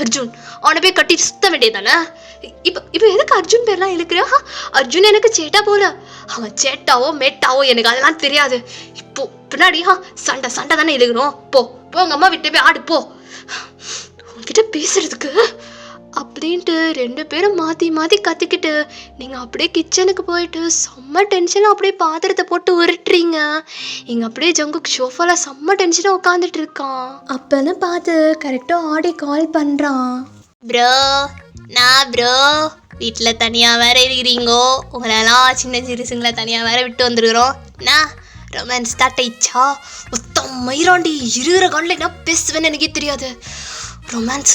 அர்ஜுன். அவனை போய் கட்டிட்டு சுத்த வேண்டியதானே. இப்போ எதுக்கு அர்ஜுன் பேர்லாம் இழுக்கிறியா? அர்ஜுன் எனக்கு சேட்டா போல. அவன் சேட்டாவோ மேட்டாவோ எனக்கு அதெல்லாம் தெரியாது. இப்போ பின்னாடி சண்டை தானே இழுக்கணும். போ உங்க அம்மா விட்டு போய் ஆடு போ. உன்கிட்ட பேசுறதுக்கு அப்படின்ட்டு 2 பேரும் மாற்றி கற்றுக்கிட்டு நீங்கள் அப்படியே கிச்சனுக்கு போயிட்டு செம்ம டென்ஷனாக அப்படியே பாத்திரத்தை போட்டு உருட்டுறீங்க. இங்கே அப்படியே ஜங்குக் ஷோஃபாவில் செம்ம டென்ஷனாக உட்காந்துட்டு இருக்கான். அப்போன்னு பார்த்து கரெக்டாக ஆடி கால் பண்ணுறான். ப்ரோ வீட்டில் தனியாக வேற இருக்கிறீங்கோ. உங்களெல்லாம் சின்ன சிறுசுங்களை தனியாக வேற விட்டு வந்துருக்குறோம். ரொமான்ஸ் ஸ்டார்ட் ஆயிடுச்சா? மொத்தம் மயிராண்டி இருக்கிற கண்ணில் என்ன பேசுவேன்னு எனக்கே தெரியாது. ரொமான்ஸ்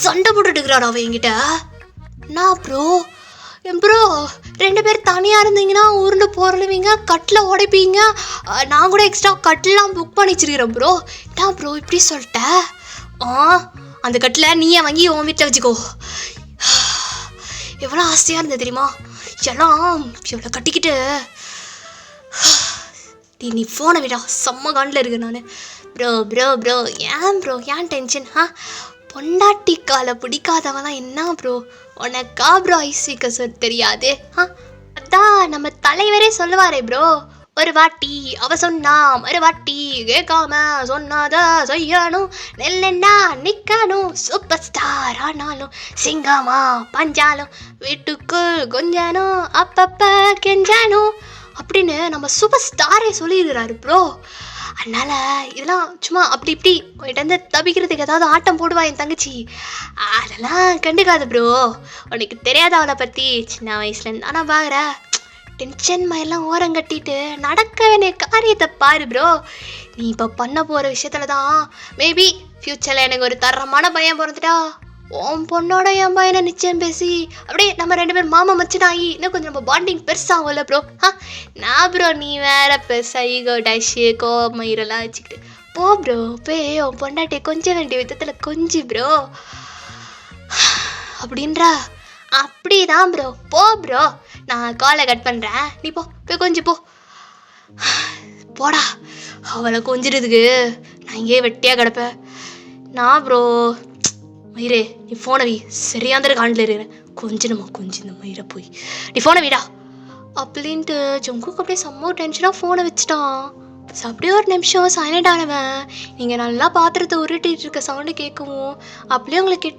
சண்டை போட்டுட்டு இருக்கிறான் அவன் என்கிட்ட. நான் ப்ரோ 2 பேர் தனியாக இருந்தீங்கன்னா உருண்டு போறலுவீங்க, கட்டில் உடைப்பீங்க. நான் கூட எக்ஸ்ட்ரா கட்டிலாம் புக் பண்ணி வச்சிருக்கிறேன் ப்ரோ. நான் ப்ரோ இப்படி சொல்லிட்டேன். அந்த கட்டில் நீயே வாங்கி உன் வீட்டில் வச்சுக்கோ. எவ்வளோ ஆசையாக இருந்தது தெரியுமா? எல்லாம் எவ்வளோ கட்டிக்கிட்டு. நீ ஃபோனை விடா, செம்ம காண்டில் இருக்கு நான். ப்ரோ ஏன் டென்ஷன்? பொண்டாட்டி காலை பிடிக்காதவெல்லாம் என்ன ப்ரோ? உனக்கா ப்ரோ ஐஸ் வைக்க தெரியாது? அதான் நம்ம தலைவரே சொல்லுவாரே ப்ரோ, ஒரு வாட்டி அவ சொன்னா ஒரு வாட்டி கேட்காம சொன்னாத செய்யணும், நெல்லென்னா நிக்கணும், சூப்பர் ஸ்டார் ஆனாலும் சிங்கமா பஞ்சாலும் வீட்டுக்குள் கொஞ்சனும் அப்பப்ப கெஞ்சனும் அப்படின்னு நம்ம சூப்பர் ஸ்டாரே சொல்லிடுறாரு ப்ரோ. அதனால் இதெல்லாம் சும்மா அப்படி இப்படி போயிட்டு தப்பிக்கிறதுக்கு ஏதாவது ஆட்டம் போடுவா என் தங்கச்சி. அதெல்லாம் கண்டுக்காது ப்ரோ. உனக்கு தெரியாத அவளை பற்றி சின்ன வயசுலேருந்து ஆனால் பார்க்குற டென்ஷன் மாதிரிலாம் ஓரம் கட்டிட்டு நடக்க வேண்டிய காரியத்தை பாரு ப்ரோ. நீ இப்போ பண்ண போகிற விஷயத்துல தான் மேபி ஃப்யூச்சரில் எனக்கு ஒரு தரமான பையன் பிறந்துட்டா உன் பொண்ணோட என் பையனை நிச்சயம் பேசி அப்படியே நம்ம 2 பேர் மாமா மச்சனாகி இன்னும் கொஞ்சம் நம்ம பாண்டிங் பெருசாகும்ல ப்ரோ. நான் ப்ரோ நீ வேற பெருசாகோ டஷு கோமயிரெல்லாம் வச்சுக்கிட்டு போ ப்ரோ. போய் உன் பொண்டாட்டியை கொஞ்சம் வேண்டிய விதத்தில் கொஞ்சம் ப்ரோ அப்படின்றா. அப்படிதான் ப்ரோ, போ ப்ரோ. நான் காலை கட் பண்ணுறேன், நீ போய் கொஞ்சம் போடா. அவளை கொஞ்சிறதுக்கு நான் இங்கே வெட்டியாக கிடப்பேன். நான் ப்ரோ மயிரே நீ ஃபோனை வி, சரியாந்திர காண்டில் இருக்கிறேன். கொஞ்சம் இந்த மயிரை போய் நீ ஃபோனை விடா அப்படின்ட்டு ஜங்குக்கு அப்படியே செம்ம டென்ஷனாக ஃபோனை வச்சுட்டான். அப்படியே ஒரு நிமிஷம் சைலண்ட் ஆனவன் நீங்கள் நல்லா பாத்திரத்தை உருட்டிகிட்டு இருக்க சவுண்டு கேட்கவும் அப்படியே உங்களுக்கு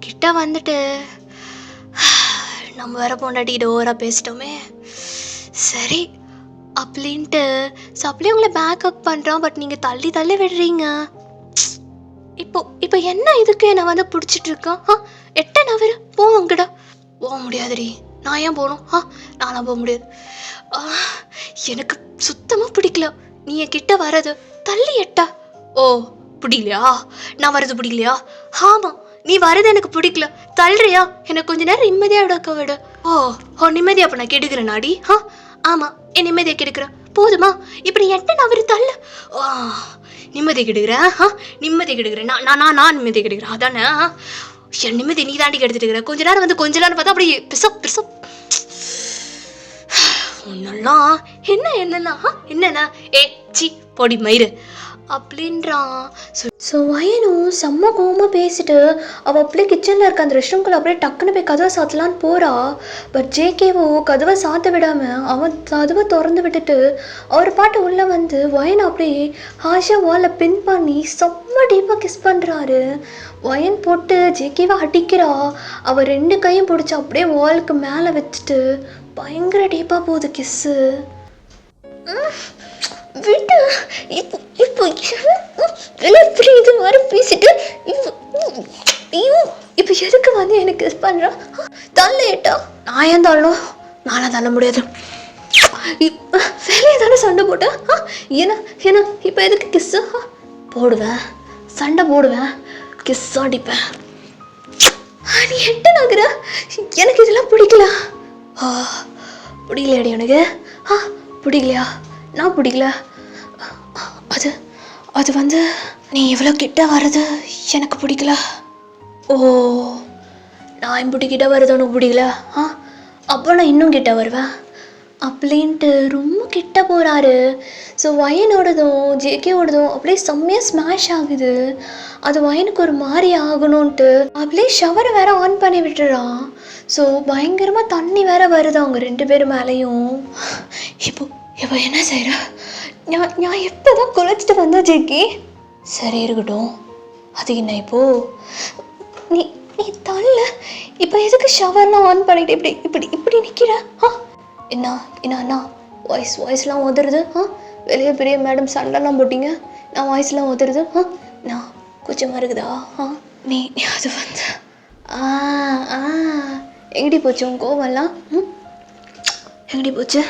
கிட்ட வந்துட்டு நம்ம வேற பொண்டாட்டிக்கிட்ட ஓவராக பேசிட்டோமே சரி அப்படின்ட்டு அப்படியே உங்களை பேக் அப் பண்ணுறான். பட் நீங்கள் தள்ளி விடுறீங்க. இப்போ என்ன இதுக்கு என்னை வந்து பிடிச்சிட்டு இருக்கான்? எட்ட நவரு போ அங்கடா. போக முடியாதுடி. நான் ஏன் போகணும்? நான்லாம் போக முடியாது. எனக்கு சுத்தமாக பிடிக்கல நீ என் கிட்ட வர்றது. தள்ளி எட்டா. ஓ பிடிக்கலையா? நான் வர்றது பிடிக்கலையா? ஆமாம் நீ வர்றது எனக்கு பிடிக்கல. தள்ளுறியா? எனக்கு கொஞ்ச நேரம் நிம்மதியாக விடக்க விடு. ஓ நிம்மதியா அப்போ நான் கெடுக்கிறேன் நாடி. ஆமாம் என் நிம்மதியை கெடுக்கிறேன் போதுமா? இப்படி எட்ட நவரு தள்ளு. நிம்மதி கெடுக்கிறேன். நிம்மதி கெடுக்கிறேன் நான் நிம்மதி கெடுக்கிறேன் அதானே? என் நிம்மதி நீ தாண்டி கெடுத்துட்டு இருக்கிற. கொஞ்ச நேரம் வந்து கொஞ்சலான்னு பார்த்தா அப்படி பிசப் ஒன்னெல்லாம் என்னன்னா சி பொடி மயிறு அப்படின்றான். ஸோ வயனும் செம்ம கோவமாக பேசிட்டு அவள் அப்படியே கிச்சனில் இருக்க அந்த ரெஸ்ட்ரூம்குள்ளே அப்படியே டக்குன்னு போய் கதவை சாத்தலான்னு போகிறா. பட் ஜேகேவோ கதவை சாத்த விடாமல் அவன் கதவை திறந்து விட்டுட்டு அவர் பாட்டு உள்ளே வந்து வயனை அப்படியே ஹாஷா வாலை பின் பண்ணி செம்ம டீப்பாக கிஸ் பண்ணுறாரு. வயன் போட்டு ஜேகேவை அடிக்கிறா. அவள் 2 கையும் பிடிச்சி அப்படியே வாலுக்கு மேலே வச்சுட்டு பயங்கர டீப்பாக போகுது கிஸ்ஸு. விட்டு இப்போ எப்படி இது மாதிரி பேசிட்டு இப்போ எதுக்கு வந்து எனக்கு கிஸ் பண்ணுறான்? தள்ளிட்டா. நான் ஏன் தள்ளணும்? நானாக தள்ள முடியாது. வேலையை தானே சண்டை போட்டேன். ஏன்னா இப்போ எதுக்கு கிஸ்ஸு போடுவேன்? சண்டை போடுவேன், கிஸ் அடிப்பேன். நீ எட்ட நகர, எனக்கு இதெல்லாம் பிடிக்கல. பிடிக்கலையாடி உனக்கு? பிடிக்கலையா? நான் பிடிக்கல. அது அது வந்து நீ இவ்வளோ கிட்ட வர்றது எனக்கு பிடிக்கல. ஓ, நான் இப்படி கிட்ட வர்றது உனக்கு பிடிக்கல? அப்போ நான் இன்னும் கிட்ட வருவேன் அப்படின்ட்டு ரொம்ப கிட்ட போகிறாரு. ஸோ வயனோடதும் ஜேகேவோடதும் அப்படியே செம்மையாக ஸ்மாஷ் ஆகுது. அது வயனுக்கு ஒரு மாதிரி ஆகணும்ன்ட்டு அப்படியே ஷவரை வேற ஆன் பண்ணி விட்டுறான். ஸோ பயங்கரமாக தண்ணி வேற வருது அவங்க 2 பேர் மேலேயும். இப்போ என்ன செய்கிற? நான் எப்போ தான் குளிச்சுட்டு வந்தா ஜேகே? சரி இருக்கட்டும், அது என்ன இப்போ? நீ நீ தள்ள. இப்போ எதுக்கு ஷவர்லாம் ஆன் பண்ணிட்டு இப்படி இப்படி இப்படி நிற்கிற? என்ன என்ன அண்ணா வாய்ஸ்லாம் உதறுது? வெளியே பெரிய மேடம் சண்டைலாம் போட்டிங்க, நான் வாய்ஸ்லாம் உதறுது. நான் கூச்சமாக இருக்குதா? நீ அது வந்து எங்கடி போச்சு உன் கோவம்லாம்? எங்கடி போச்சு?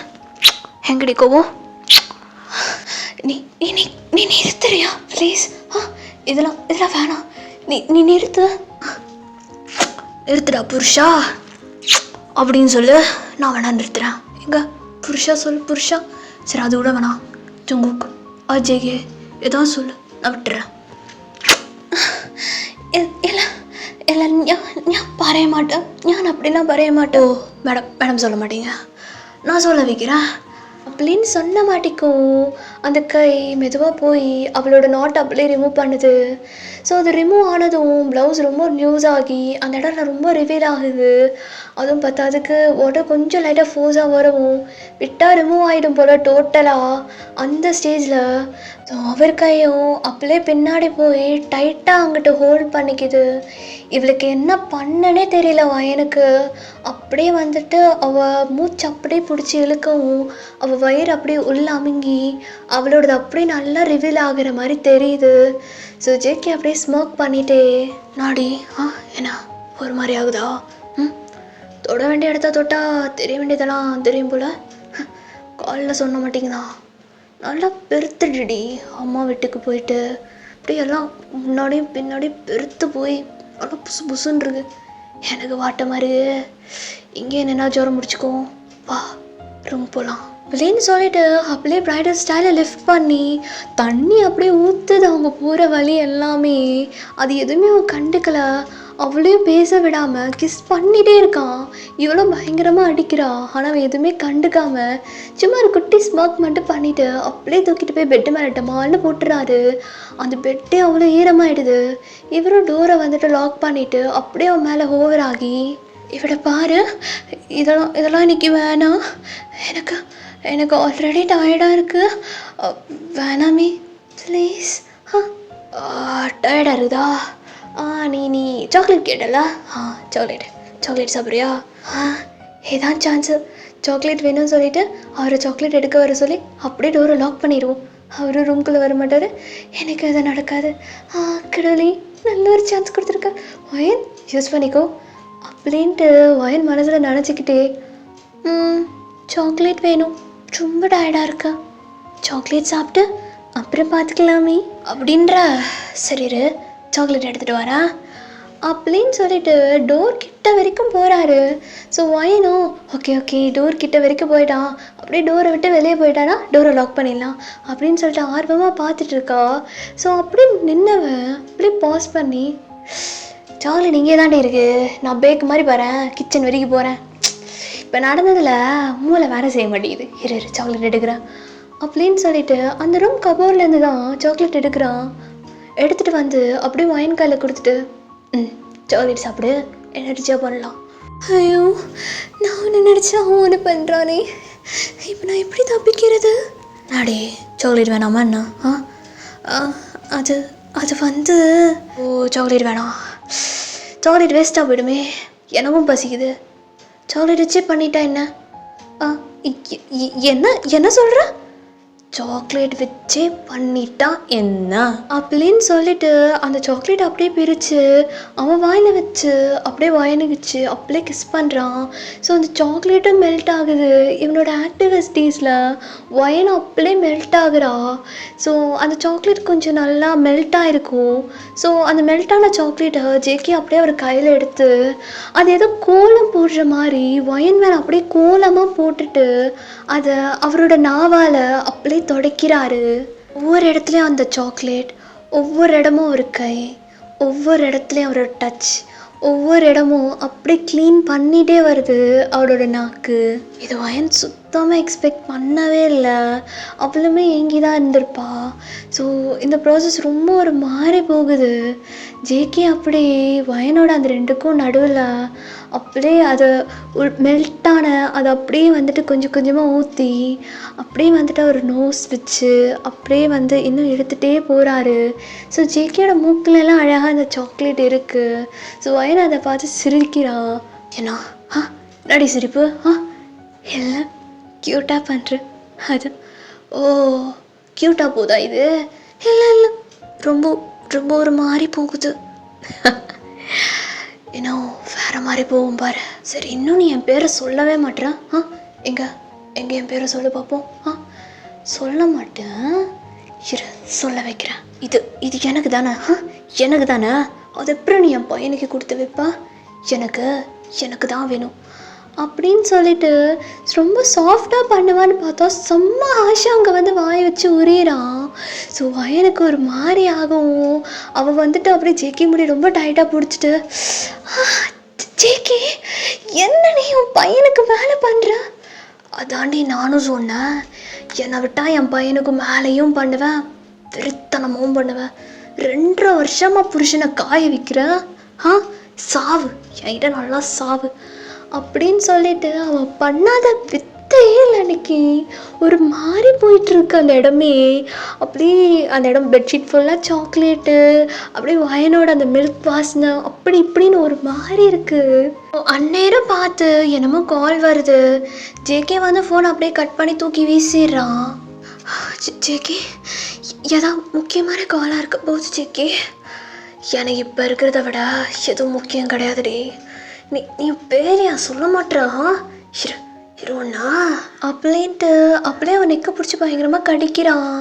எங்கடி கோவம்? நீ நீ நீ நீ நிறுத்துறியா ப்ளீஸ்? இதெல்லாம் வேணாம். நீ நிறுத்துடா புருஷா அப்படின்னு சொல்லு. நான் வேணா நிறுத்துறேன். எங்க புருஷா சொல்லு, புருஷா. சரி அது கூட வேணாம். ஜங்குக் அஜய்கே ஏதாவது சொல்லு, நான் விட்டுறேன். இல்லை ഞാൻ പറയ മാட்டேன். ഞാൻ அப்படிலாம் പറய மாட்டேன். ஓ மேடம் சொல்ல மாட்டீங்க, நான் சொல்ல வைக்கிறேன் அப்படின்னு சொன்ன மாட்டிக்கும். அந்த கை மெதுவாக போய் அவளோட நாட் அப்படியே ரிமூவ் பண்ணுது. ஸோ அது ரிமூவ் ஆனதும் ப்ளவுஸ் ரொம்ப நியூஸ் ஆகி அந்த இடம் ரொம்ப ரிவீல் ஆகுது. அதுவும் பத்தாதுக்கு உடம்பு கொஞ்சம் லைட்டாக ஃபோர்ஸாக வரவும் விட்டால் ரிமூவ் ஆகிடும் போல் டோட்டலாக. அந்த ஸ்டேஜில் ஸோ அவர் கையும் அப்படியே பின்னாடி போய் டைட்டாக அங்கிட்ட ஹோல்ட் பண்ணிக்குது. இவளுக்கு என்ன பண்ணனே தெரியல வயனுக்கு. அப்படியே வந்துட்டு அவள் மூச்சு அப்படியே பிடிச்சி இழுக்கவும் அவள் வயிறு அப்படியே உள்ள அமுங்கி அவளோடது அப்படியே நல்லா ரிவீல் ஆகிற மாதிரி தெரியுது. ஸோ ஜேகே அப்படியே ஸ்மோக் பண்ணிட்டே, நாடி என்ன ஒரு மாதிரி ஆகுதா? தொட வேண்டிய இடத்த தொட்டா தெரிய வேண்டியதெல்லாம் தெரியும் போல். காலில் சொன்ன மாட்டேங்குதா? நல்லா பெருத்துடுடி. அம்மா வீட்டுக்கு போயிட்டு அப்படியே எல்லாம் முன்னாடியும் பின்னாடியும் பெருத்து போய் நல்லா புசு புசுன்னு இருக்கு. எனக்கு வாட்ட மாதிரி. இங்கே என்னென்னா ஜுரம் முடிச்சுக்கோ, வா ரூம் போகலாம் அப்படின்னு சொல்லிட்டு அப்படியே பிரைடல் ஸ்டைலை லிஃப்ட் பண்ணி தண்ணி அப்படியே ஊற்றுது அவங்க போகிற வழி எல்லாமே. அது எதுவுமே அவன் கண்டுக்கலை. அவளையும் பேச விடாமல் கிஸ் பண்ணிகிட்டே இருக்கான். இவ்வளோ பயங்கரமாக அடிக்கிறா. ஆனால் அவன் எதுவுமே கண்டுக்காமல் சும்மா ஒரு குட்டி ஸ்மோக் மட்டும் பண்ணிவிட்டு அப்படியே தூக்கிட்டு போய் பெட்டு மேலே டமால்னு போட்டுறாரு. அந்த பெட்டே அவ்வளோ ஈரமாயிடுது. இவரும் டோரை வந்துட்டு லாக் பண்ணிவிட்டு அப்படியே அவன் மேலே ஓவர் ஆகி, இவட பாரு, இதெல்லாம் இன்னைக்கு வேணாம், எனக்கு ஆல்ரெடி டயர்டாக இருக்குது, வேணாமே ப்ளீஸ். டயர்டாக இருக்குதா? நீ சாக்லேட் கேட்டல? சாக்லேட் சாப்பிட்றியா? ஏதான் சான்ஸு சாக்லேட் வேணும்னு சொல்லிவிட்டு அவரை சாக்லேட் எடுக்க வர சொல்லி அப்படியே டோரை லாக் பண்ணிடுவோம். அவரும் ரூம்குள்ளே வர மாட்டார். எனக்கு அது நடக்காது. கடவுளே, நல்ல ஒரு சான்ஸ் கொடுத்துருக்க வயன், யூஸ் பண்ணிக்கோ அப்படின்ட்டு வயன் மனசில் நினச்சிக்கிட்டே, சாக்லேட் வேணும், ரொம்ப டயர்டாக இருக்கா, சாக்லேட் சாப்பிட்டு அப்புறம் பார்த்துக்கலாமே அப்படின்ற. சரி சாக்லேட் எடுத்துகிட்டு வரா அப்படின்னு சொல்லிட்டு டோர் கிட்ட வரைக்கும் போகிறாரு. ஸோ வயனும் ஓகே டோர் கிட்ட வரைக்கும் போயிட்டான். அப்படியே டோரை விட்டு வெளியே போயிட்டானா டோரை லாக் பண்ணிடலாம் அப்படின்னு சொல்லிட்டு ஆர்வமாக பார்த்துட்டு இருக்கா. ஸோ அப்படியே நின்னவன் அப்படியே பாஸ் பண்ணி, சாக்லேட் இங்கே தாண்டி இருக்குது, நான் பேக் மாதிரி போகிறேன், கிச்சன் வரைக்கும் போகிறேன். இப்போ நடந்ததில் மூளை வேலை செய்ய மாட்டேங்குது, இரு சாக்லேட் எடுக்கிறேன் அப்படின்னு சொல்லிட்டு அந்த ரூம் கபோர்ட்லேருந்து தான் சாக்லேட் எடுத்துகிட்டு வந்து அப்படியே வயன் கையில் கொடுத்துட்டு, சாக்லேட் சாப்பிடு, எனர்ஜியாக பண்ணலாம். ஐயோ, நான் ஒன்று நினச்சா அவன் ஒன்று பண்ணுறானே, இப்போ நான் எப்படி தப்பிக்கிறது? நாடே சாக்லேட் வேணாமா என்ன? அது வந்து சாக்லேட் வேணாம், சாக்லேட் வேஸ்ட்டாக போயிடுமே, எனக்கும் பசிக்குது, சாக்லேட் வச்சே பண்ணிட்டா என்ன? என்ன சொல்கிற? சாக்லேட் வித் டச்சே பண்ணிட்டா என்ன அப்படின்னு சொல்லிட்டு அந்த சாக்லேட் அப்படியே பிரித்து அவன் வாயில் வச்சு அப்படியே வயனுக்குச்சு அப்படியே கிஸ் பண்ணுறான். ஸோ அந்த சாக்லேட்டும் மெல்ட் ஆகுது. இவனோட ஆக்டிவிட்டீஸில் வயன் அப்படியே மெல்ட் ஆகுறா. ஸோ அந்த சாக்லேட் கொஞ்சம் நல்லா மெல்ட் ஆகிருக்கும். ஸோ அந்த மெல்ட்டான சாக்லேட்டை ஜேகே அப்படியே அவர் கையில் எடுத்து அது ஏதோ கோலம் போடுற மாதிரி வயன் மேலே அப்படியே கோலமாக போட்டுட்டு அதை அவரோட நாவால் அப்படியே துடைக்கிறாரு. ஒவ்வொரு இடத்துலையும் அந்த சாக்லேட், ஒவ்வொரு இடமும் ஒரு கை, ஒவ்வொரு இடத்துலையும் அவரோட டச், ஒவ்வொரு இடமும் அப்படியே க்ளீன் பண்ணிகிட்டே வருது அவரோட நாக்கு. இது வயன் சுத்தமாக எக்ஸ்பெக்ட் பண்ணவே இல்லை. அவளுமே ஏங்கி தான் இருந்திருப்பா. ஸோ இந்த ப்ராசஸ் ரொம்ப ஒரு மாறி போகுது. ஜேகே அப்படியே வயனோட அந்த ரெண்டுக்கும் நடுவில் அப்படியே அதை மெல்ட்டான அதை அப்படியே வந்துட்டு கொஞ்சம் கொஞ்சமாக ஊற்றி அப்படியே வந்துட்டு அவர் நோஸ் வச்சு அப்படியே வந்து இன்னும் எடுத்துகிட்டே போகிறாரு. ஸோ ஜேகேயோட மூக்கிலெல்லாம் அழகாக அந்த சாக்லேட் இருக்குது. ஸோ வயன் அதை பார்த்து சிரிக்கிறான். ஏன்னா நடி சிரிப்பு எல்லாம் க்யூட்டாக பண்ணுறேன். அது ஓ க்யூட்டாக போதா இது? இல்லை ரொம்ப ரொம்ப ஒரு மாதிரி போகுது. இன்னும் வேற மாதிரி போகும் பாரு. சரி, இன்னும் நீ என் பேரை சொல்லவே மாட்டேன். எங்க என் பேரை சொல்ல பார்ப்போம். சொல்ல மாட்டேன். இரு, சொல்ல வைக்கிறேன். இது எனக்கு தானே? எனக்கு தானே? அது எப்படி நீ என் பையனுக்கு கொடுத்து வைப்பா? எனக்கு தான் வேணும் அப்படின்னு சொல்லிட்டு ரொம்ப சாஃப்டாக பண்ணுவான்னு பார்த்தா செம்ம ஆஷா அங்கே வந்து வாயை வச்சு உரியிறான். ஸோ வயனுக்கு ஒரு மாதிரி ஆகும். அவள் வந்துட்டு அப்படியே ஜேகே முடி ரொம்ப டைட்டாக பிடிச்சிட்டு, ஜேகே என்ன நீ உன் பையனுக்கு வேலை பண்ணுற? அதாண்டி நானும் சொன்னேன், என்னை விட்டால் என் பையனுக்கு மேலேயும் பண்ணுவேன், வெறித்தனமும் பண்ணுவேன். 2.5 வருஷமாக புருஷனை காய வைக்கிறேன். சாவு என்கிட்ட நல்லா சாவு அப்படின்னு சொல்லிட்டு அவன் பண்ணாத வித்தையே இல்லை. அன்னைக்கு ஒரு மாதிரி போயிட்டுருக்கு அந்த இடமே. அப்படியே அந்த இடம் பெட்ஷீட் ஃபுல்லாக சாக்லேட்டு, அப்படியே வயனோட அந்த மில்க் வாசனை அப்படி இப்படின்னு ஒரு மாதிரி இருக்குது. அந்நேரம் பார்த்து என்னமோ கால் வருது. ஜேகே வந்து ஃபோன் அப்படியே கட் பண்ணி தூக்கி வீசிடுறான். ஜேகே ஏதாவது முக்கியமான காலாக இருக்க போகுது ஜேகே. எனக்கு இப்போ இருக்கிறத விட எதுவும் முக்கியம் கிடையாதுடி. நீ பேரையா சொல்ல மாட்டா? இருவண்ணா அப்படின்ட்டு அப்படியே அவன் நெக்க பிடிச்சி பயங்கரமாக கடிக்கிறான்.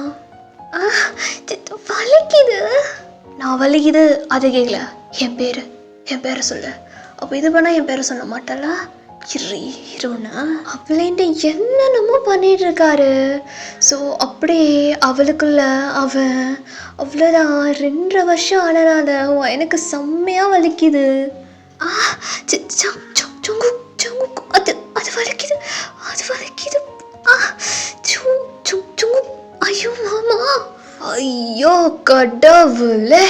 வலிக்குது. நான் வலிக்குது அது கேட்கல. என் பேரை சொல்லு. அப்போ இது பண்ணால் என் பேரை சொல்ல மாட்டாளா? இருவண்ணா அப்படின்ட்டு என்னென்னமோ பண்ணிட்டு இருக்காரு. ஸோ அப்படியே அவளுக்குள்ள அவன் அவ்வளோதான் 2.5 வருஷம் ஆனனால எனக்கு செம்மையாக வலிக்குது. அது வலிக்குது. ஐயோ மாமா, ஐயோ கடவுளே,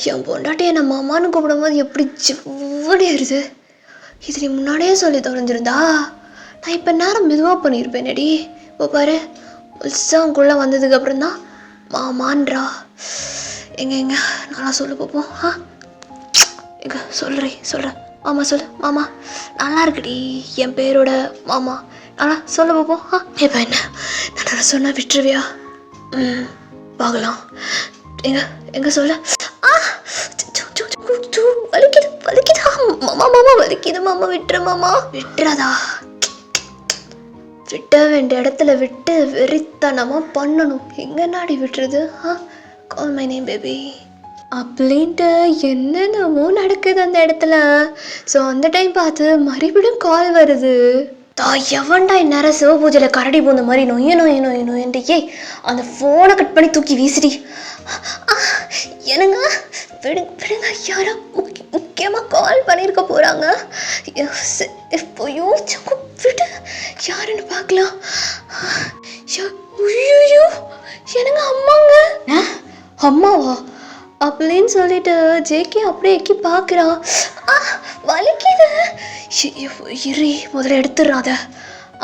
என் பொண்டாட்டி என்னை மாமான்னு கூப்பிடும்போது எப்படி ஜிவ்வடியாருது. இது நீ முன்னாடியே சொல்லி தொலைஞ்சிருந்தா நான் இப்போ நேரம் மெதுவாக பண்ணியிருப்பேனேடி. இப்போ பாரு, உற்சவங்குள்ளே வந்ததுக்கப்புறம் தான் மாமான்றா. எங்க நல்லா சொல்லு பார்ப்போம். எங்க சொல்கிறேன் மாமா சொல்லு. மாமா நல்லா இருக்குடி என் பேரோட மாமா. நல்லா சொல்ல பார்ப்போம். இப்போ என்ன நான் சொன்ன விட்டுருவியா? பார்க்கலாம். எங்க சொல்ல. வலிக்குது மாமா வலிக்குது மாமா. விட்டுரு மாமா. விட்டுறாதா? விட்ட வேண்டிய இடத்துல விட்டு வெறித்தனமாக பண்ணணும். எங்க நாடி விட்டுறது? கால் மை நேம் பேபி அப்படின்ட்டு என்னென்னமோ நடக்குது அந்த இடத்துல. ஸோ அந்த டைம் பார்த்து மறுபடியும் கால் வருது. எவன்டா இந்நேரம் சிவபூஜையில் கரடி போன மாதிரி நொய்யன்ட்டு ஏய் அந்த ஃபோனை கட் பண்ணி தூக்கி வீசிடி. என்னங்க விடுங்க, யாரோ முக்கியமாக கால் பண்ணியிருக்க போகிறாங்க. விடு, யாருன்னு பார்க்கலாம். ஐயோ என்னங்க அம்மாங்க. அம்மாவா அப்படின்னு சொல்லிட்டு ஜேகே அப்படியே எக்கி பார்க்குறா. வலிக்குது. முதல்ல எடுத்துடுறாத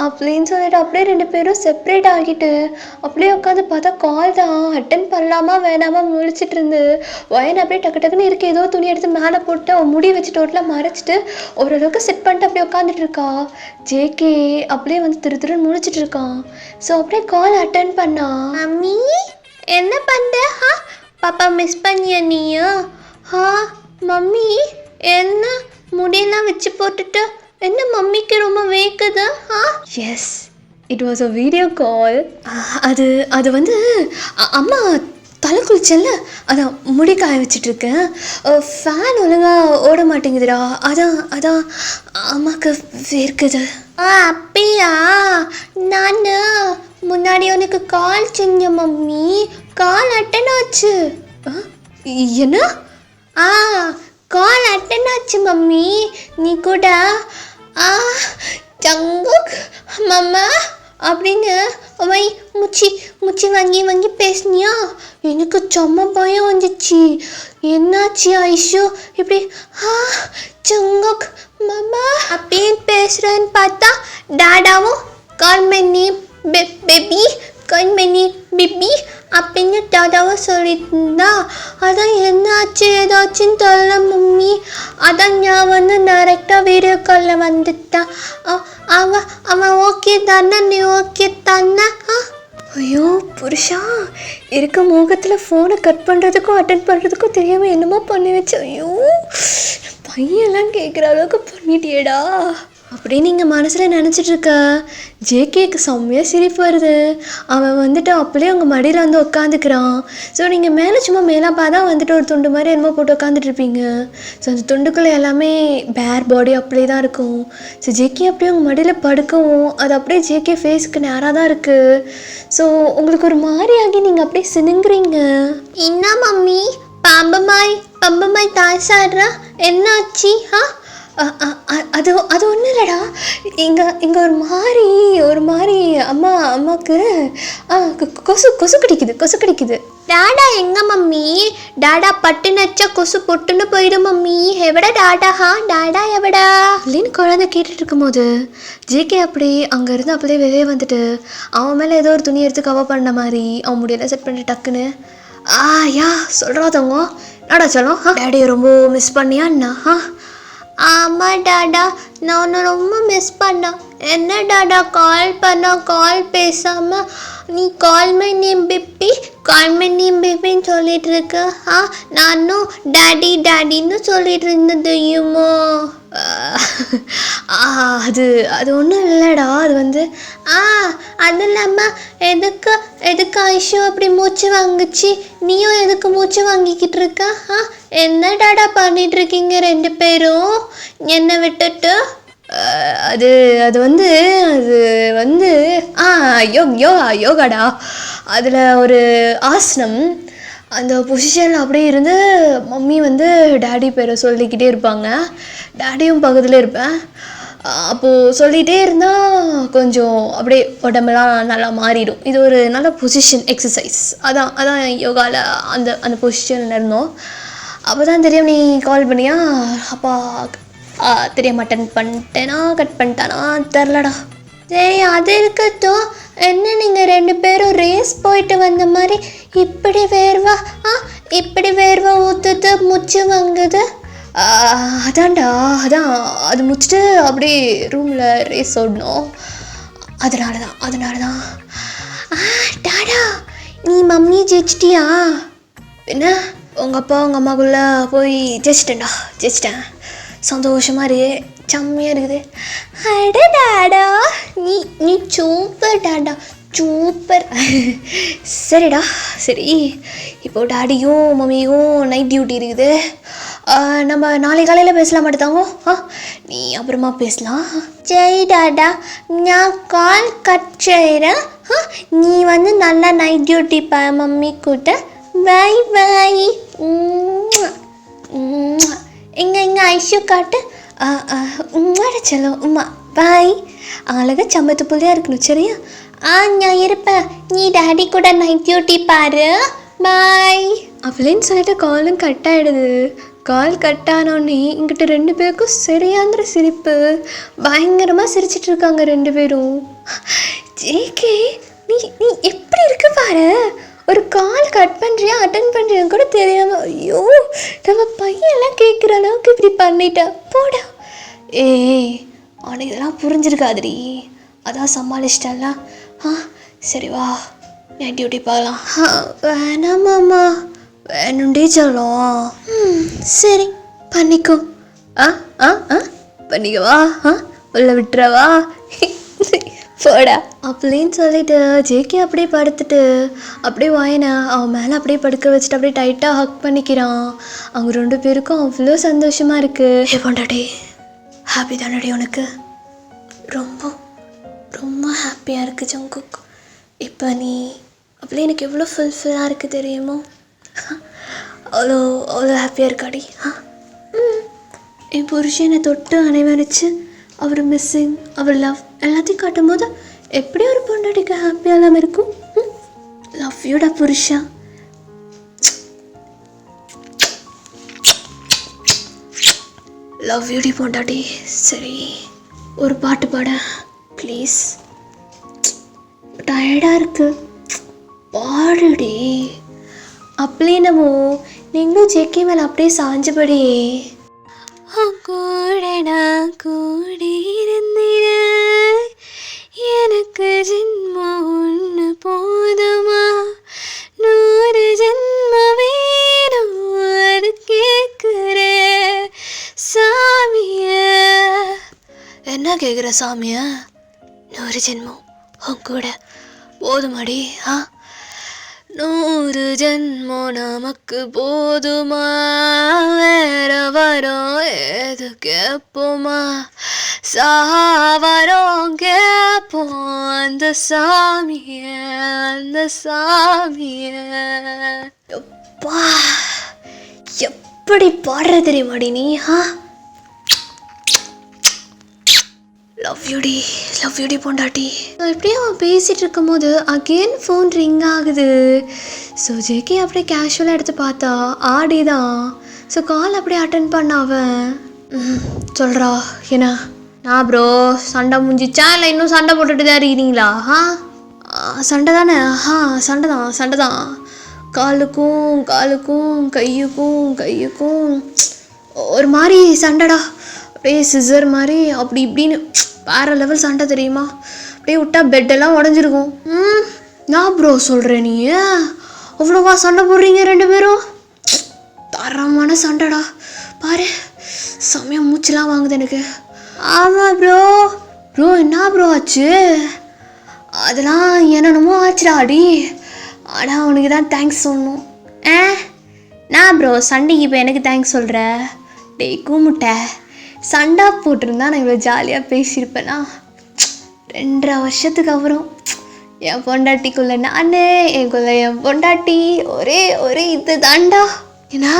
அப்படின்னு சொல்லிட்டு அப்படியே 2 பேரும் செப்பரேட் ஆகிட்டு அப்படியே உட்காந்து பார்த்தா கால் தான் அட்டன் பண்ணலாமா வேணாமா முழிச்சிட்டு இருந்து வயன் அப்படியே டக்கு டக்குன்னு இருக்க ஏதோ துணி எடுத்து மேலே போட்டு அவன் முடி வச்சு டோட்டலாக மறைச்சிட்டு ஓரளவுக்கு செட் பண்ணிட்டு அப்படியே உட்காந்துட்டு இருக்கா. ஜேகே அப்படியே வந்து திருன்னு முழிச்சிட்டு இருக்கான். ஸோ அப்படியே கால் அட்டன் பண்ணா. மம்மி என்ன பண்ணுற? பாப்பா மிஸ் பண்ணிய நீயா? மம்மி என்ன முடியெல்லாம் வச்சு போட்டுட்டு என்ன மம்மிக்கு ரொம்ப வேக்குது? Yes, it was a video call. அது வந்து அம்மா தலை குளிச்சல்ல, அதான் முடி காய வச்சிட்ருக்கேன். ஃபேன் ஒழுங்காக ஓட மாட்டேங்குதுடா, அதான் அம்மாவுக்கு வேர்க்குது. அப்படியா? நான் முன்னாடி உனக்கு கால் செஞ்சேன் மம்மி, கால் அட்டன் ஆச்சு. என்ன? கால் அட்டன் ஆச்சு மம்மி. நீ கூட ஜங்குக் மம்மா அப்படின்னு முச்சி வாங்கி பேசுனியா? எனக்கு செம்ம பயம் வந்துச்சு. என்னாச்சு ஐஷு இப்படி ஜங்குக் மம்மா அப்படின்னு பேசுகிறேன்னு பார்த்தா டாடாவும் கால் பண்ணி பேபி கால் பண்ணி பேபி அப்படின்னு டாடாவும் சொல்லிட்டு இருந்தா. அதான் என்னாச்சு ஏதாச்சுன்னு தெரியல மம்மி. அதான் நான் வந்து டைரெக்டாக வீடியோ காலில் வந்துட்டேன். அவன் ஓகே தானே? நீ ஓகே தானே? ஐயோ புருஷா, இருக்க மோகத்தில் ஃபோனை கட் பண்ணுறதுக்கும் அட்டன் பண்ணுறதுக்கும் தெரியாமல் என்னமோ பண்ணி வச்சு. ஐயோ பையெல்லாம் கேட்குற அளவுக்கு பண்ணிட்டியேடா அப்படின்னு நீங்கள் மனசில் நினச்சிட்ருக்க. ஜேகேக்கு செம்மையாக சிரிப்பு வருது. அவன் வந்துட்டு அப்படியே அவங்க மடியில் வந்து உட்காந்துக்கிறான். ஸோ நீங்கள் மேலே சும்மா மேலாப்பா தான் வந்துட்டு ஒரு துண்டு மாதிரி என்னமோ போட்டு உட்காந்துட்ருப்பீங்க. ஸோ அந்த துண்டுக்குள்ளே எல்லாமே பேர் பாடி அப்படியே தான் இருக்கும். ஸோ ஜேகே அப்படியே உங்கள் மடியில் படுக்கவும் அது அப்படியே ஜேகே ஃபேஸுக்கு நேராக தான் இருக்குது. ஸோ உங்களுக்கு ஒரு மாதிரி ஆகி நீங்கள் அப்படியே சினுங்குறீங்க. என்ன மம்மி பம்பு மாதிரி தாய்சாடுறா? என்னாச்சு? அது ஒன்றும் இல்லைடா, இங்கே ஒரு மாதிரி அம்மாவுக்கு கொசு கடிக்குது. டாடா எங்க மம்மி? டாடா பட்டு நச்சா கொசு பொட்டுன்னு போயிடும் மம்மி. எவடா டாடா? டாடா எவடா இல்லைன்னு குழந்தை கேட்டுட்டு இருக்கும் போது ஜேகே அப்படி அங்கேருந்து அப்படியே வெளியே வந்துட்டு அவன் மேலே ஏதோ ஒரு துணி எடுத்து கவர் பண்ண மாதிரி அவன் முடியெல்லாம் செட் பண்ணிட்டு டக்குன்னு யா சொல்கிறாதவங்க டாடா சொல்லும். டேடியை ரொம்ப மிஸ் பண்ணியா என்ன? ஆமாம் டாடா, நான் உன்னை ரொம்ப மிஸ் பண்ணேன். என்ன டாடா கால் பேசாமல் நீ கால் பண்ணி பேபின்னு சொல்லிட்டு இருக்க. நானும் டாடின்னு சொல்லிட்டு இருந்தேன் தெரியுமோ? அது ஒன்றும் இல்லைடா. அது வந்து அது இல்லாமல் எதுக்கு ஐஷு அப்படி மூச்சு வாங்குச்சு? நீயும் எதுக்கு மூச்சு வாங்கிக்கிட்டு இருக்க? என்ன டாடா பண்ணிட்டு இருக்கீங்க 2 பேரும் என்னை விட்டுட்டு? அது வந்து யோகாடா. அதில் ஒரு ஆசனம், அந்த பொசிஷனில் அப்படியே இருந்து மம்மி வந்து டேடி பேரை சொல்லிக்கிட்டே இருப்பாங்க. டேடியும் பக்கத்தில் இருப்பேன். அப்போது சொல்லிகிட்டே இருந்தால் கொஞ்சம் அப்படியே உடம்பெல்லாம் நல்லா மாறிடும். இது ஒரு நல்ல பொசிஷன் எக்ஸசைஸ். அதான் யோகாவில் அந்த பொசிஷனில் இருந்தோம். அப்போ தான் தெரியும் நீ கால் பண்ணியா. அப்பா தெரிய மாட்டேன் பண்ணிட்டேனா கட் பண்ணிட்டானா தெரிலடா. சரி அது இருக்கட்டும். என்ன நீங்கள் 2 பேரும் ரேஸ் போயிட்டு வந்த மாதிரி இப்படி வேர்வா ஊற்றுது, மூச்சு வாங்குது? அதான் அது முடிச்சுட்டு அப்படியே ரூமில் ரேஸ் ஓடணும். அதனால தான். டாடா நீ மம்மி ஜெயிச்சிட்டியா? என்ன உங்கள் அப்பா உங்கள் அம்மாக்குள்ளே போய் ஜெயிச்சிட்டேன். சந்தோஷமாக இருக்கு, செம்மையாக இருக்குது. அட டாடா நீ சூப்பர் டாடா, சூப்பர். சரிடா சரி, இப்போது டாடியும் மம்மியும் நைட் டியூட்டி இருக்குது. நம்ம நாளை காலையில் பேசலாம் மாட்டேதாங்க. நீ அப்புறமா பேசலாம். சரி டாடா, நான் கால் கட் செய்கிறேன். நீ வந்து நல்லா நைட் டியூட்டி மம்மி கூட. பை. எங்க ஐஷு காட்டு. செல்லம் உமா பாய். அழகாக சம்பத்து புள்ளையாக இருக்கணும் சரியா? நான் இருப்பேன். நீ டாடி கூட நைட் டியூட்டி பாரு. பாய் அப்படின்னு சொல்லிட்டு காலும் கட் ஆகிடுது. கால் கட்டானோடனே இங்கிட்ட 2 பேருக்கும் சரியாந்திர சிரிப்பு. பயங்கரமாக சிரிச்சிட்டு இருக்காங்க 2 பேரும். ஜேகே, நீ நீ எப்படி இருக்கு பாரு. ஒரு கால் கட் பண்ணுறியா அட்டன் பண்ணுறியான்னு கூட தெரியாமல், ஐயோ நம்ம பையன்லாம் கேட்குற அளவுக்கு இப்படி பண்ணிட்டா போடா. ஏய், அவனுக்கு இதெல்லாம் புரிஞ்சிருக்காதுடி, அதான் சமாளிச்சிட்டல. சரி வா, நைட் டியூட்டி பார்க்கலாம். வேணாமாம்மா, வேணுண்டே சொல்லும். சரி பண்ணிக்கோ. பண்ணிக்கவா? உள்ள விட்டுறவா? போடா அப்படின்னு சொல்லிட்டு ஜேகே அப்படியே படுத்துட்டு அப்படியே வாயினா அவன் மேலே அப்படியே படுக்க வச்சுட்டு அப்படியே டைட்டாக ஹக் பண்ணிக்கிறான். அவங்க 2 பேருக்கும் அவ்வளோ சந்தோஷமாக இருக்குது. ஹே பொண்டாட்டி, ஹாப்பி தானடி உனக்கு? ரொம்ப ரொம்ப ஹாப்பியாக இருக்குது ஜங்குக். இப்போ நீ அப்படியே எனக்கு எவ்வளோ ஃபுல்ஃபில்லாக இருக்குது தெரியுமோ? அவ்வளோ அவ்வளோ ஹாப்பியாக இருக்காடி. என் புருஷனை தொட்டு அனைவரிச்சு அவர் மிஸ்ஸிங், அவர் லவ் எல்லாத்தையும் காட்டும் போது எப்படி ஒரு பொண்டாட்டிக்கு ஹாப்பியாக இல்லாமல் இருக்கும்? லவ் யூடா புருஷா. லவ் யூடி பொண்டாட்டி. சரி, ஒரு பாட்டு பாட ப்ளீஸ். டயர்டாக இருக்கு, பாடுடி. அப்படின்னமோ நீங்களும் ஜேகே மேலே அப்படியே சாஞ்சபடியே கூட நான் கூடி இருந்திட எனக்கு ஜென்மம் ஒன்று போதுமா, 100 ஜென்மம் வேணும் அது கேட்குற சாமிய. என்ன கேட்குற சாமிய? 100 ஜென்மம் உன் கூட போதுமாடி. 100 ஜென்மம் நமக்கு போதுமா, வேற வரோம் எது கேட்போமா, சாவரோம் கேட்போம் அந்த சாமிய, அந்த சாமிய. எப்பா, எப்படி பாடுற தெரியுமாடி நீ? லவ் யூடி பொண்டாட்டி. எப்படியும் அவன் பேசிகிட்டு இருக்கும் போது அகெயின் ஃபோன் ரிங் ஆகுது. ஸோ ஜேகே அப்படியே கேஷுவலாக எடுத்து பார்த்தா ஆடி தான். ஸோ கால் அப்படியே அட்டன் பண்ண அவன். சொல்கிறா என்ன? நான் ப்ரோ சண்டை முடிஞ்சிச்சா இல்லை இன்னும் சண்டை போட்டுட்டு தான் இருக்கிறீங்களா? சண்டை தானே? சண்டை தான். காலுக்கும் காலுக்கும் கையுக்கும் ஒரு மாதிரி சண்டைடா. அப்படியே சிசர் மாதிரி அப்படி இப்படின்னு வேறு லெவல் சண்டை தெரியுமா? அப்படியே விட்டா பெட்டெல்லாம் உடஞ்சிருக்கும். நான் ப்ரோ சொல்கிறேன், நீ அவ்வளோவா சண்டை போடுறீங்க 2 பேரும்? தரமான சண்டைடா பாரு, செம்மையாக மூச்செலாம் வாங்குது எனக்கு. ஆமாம் ப்ரோ என்ன ப்ரோ ஆச்சு? அதெல்லாம் என்னென்னமோ ஆச்சுடாடி. ஆனால் அவனுக்கு தான் தேங்க்ஸ் சொல்லணும். நான் ப்ரோ சண்டைக்கு இப்போ எனக்கு தேங்க்ஸ் சொல்கிற? டேய் கூமுட்டை, சண்டை போட்டிருந்தா நான் இவ்வளோ ஜாலியாக பேசியிருப்பேனா? 2.5 வருஷத்துக்கு அப்புறம் என் பொண்டாட்டிக்குள்ள நான், என்குள்ள என் பொண்டாட்டி, ஒரே இது தாண்டா. ஏன்னா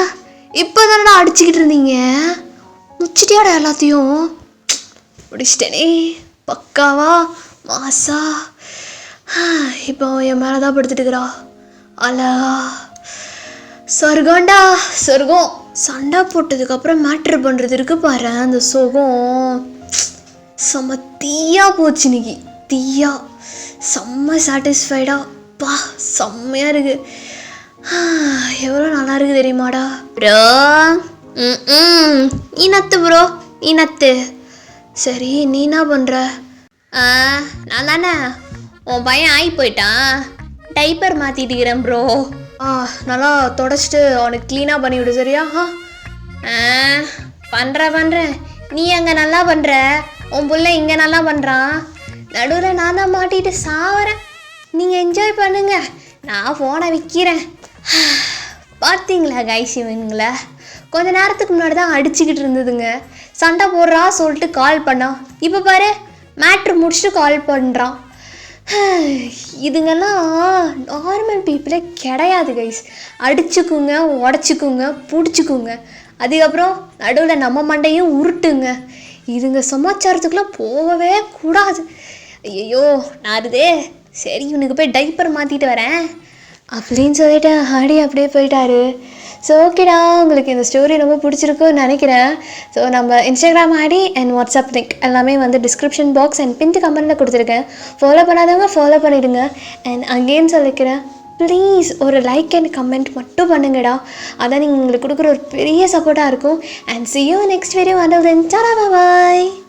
இப்போ தானடா அடிச்சுக்கிட்டு இருந்தீங்க, முடிச்சிட்டியாடா எல்லாத்தையும்? முடிச்சிட்டேனே பக்காவா மாசா. இப்போ என் மேலே தான் படுத்துட்டுக்கிறா. அழகா சொர்க்கம்டா சொர்க்கம். சண்டை போட்டதுக்கப்புறம் மேட்ரு பண்ணுறது இருக்கு பாரு, அந்த சுகம் செம்ம தீயா போச்சு இன்னைக்கு. தீயா செம்ம சாட்டிஸ்ஃபைடா. பா செம்மையாக இருக்குது. எவ்வளோ நல்லா இருக்குது தெரியுமாடா ப்ரோ? நீ நத்து. சரி நீ என்ன பண்ணுற? நான் தானே உன் பையன் ஆகி போயிட்டான், டைப்பர் மாற்றிட்டுக்கிறேன் ப்ரோ. நல்லா தொடச்சிட்டு அவனுக்கு க்ளீனாக பண்ணிவிடு சரியா? பண்ணுறேன். நீ அங்கே நல்லா பண்ணுற, உன் பிள்ளை இங்கே நல்லா பண்ணுறான், நடுவில் நான் தான் மாட்டிட்டு சாவறேன். நீங்கள் என்ஜாய் பண்ணுங்க, நான் ஃபோனை விற்கிறேன். பார்த்தீங்களா கைஸ், இவங்கள கொஞ்ச நேரத்துக்கு முன்னாடி தான் அடிச்சுக்கிட்டு இருந்ததுங்க. சண்டை போடுறா சொல்லிட்டு கால் பண்ணான், இப்போ பாரு மேட்ரு முடிச்சுட்டு கால் பண்ணுறான். இதுங்கெல்லாம் நார்மல் பீப்புளே கிடையாது கைஸ். அடிச்சுக்குங்க, உடச்சிக்குங்க, பிடிச்சிக்குங்க, அதுக்கப்புறம் நடுவில் நம்ம மண்டையும் உருட்டுங்க. இதுங்க சமாச்சாரத்துக்குலாம் போகவே கூடாது. ஐயோ நாருதே. சரி இவனுக்கு போய் டைப்பர் மாற்றிட்டு வரேன். அப்படின்னு சொல்லிட்டு ஹாடி அப்படியே போயிட்டாரு. ஸோ ஓகேடா, உங்களுக்கு இந்த ஸ்டோரி ரொம்ப பிடிச்சிருக்குன்னு நினைக்கிறேன். ஸோ நம்ம Instagram ID and WhatsApp link எல்லாமே வந்து டிஸ்கிரிப்ஷன் பாக்ஸ் அண்ட் பின்ட்டு கமெண்ட்டில் கொடுத்துருக்கேன். ஃபாலோ பண்ணாதவங்க ஃபாலோ பண்ணிவிடுங்க. அண்ட் அங்கேன்னு சொல்லிக்கிறேன், ப்ளீஸ் ஒரு லைக் அண்ட் கமெண்ட் மட்டும் பண்ணுங்கடா. அதான் நீங்கள் உங்களுக்கு கொடுக்குற ஒரு பெரிய சப்போர்ட்டாக இருக்கும். And see you next video. Until then, ta-da, bye bye.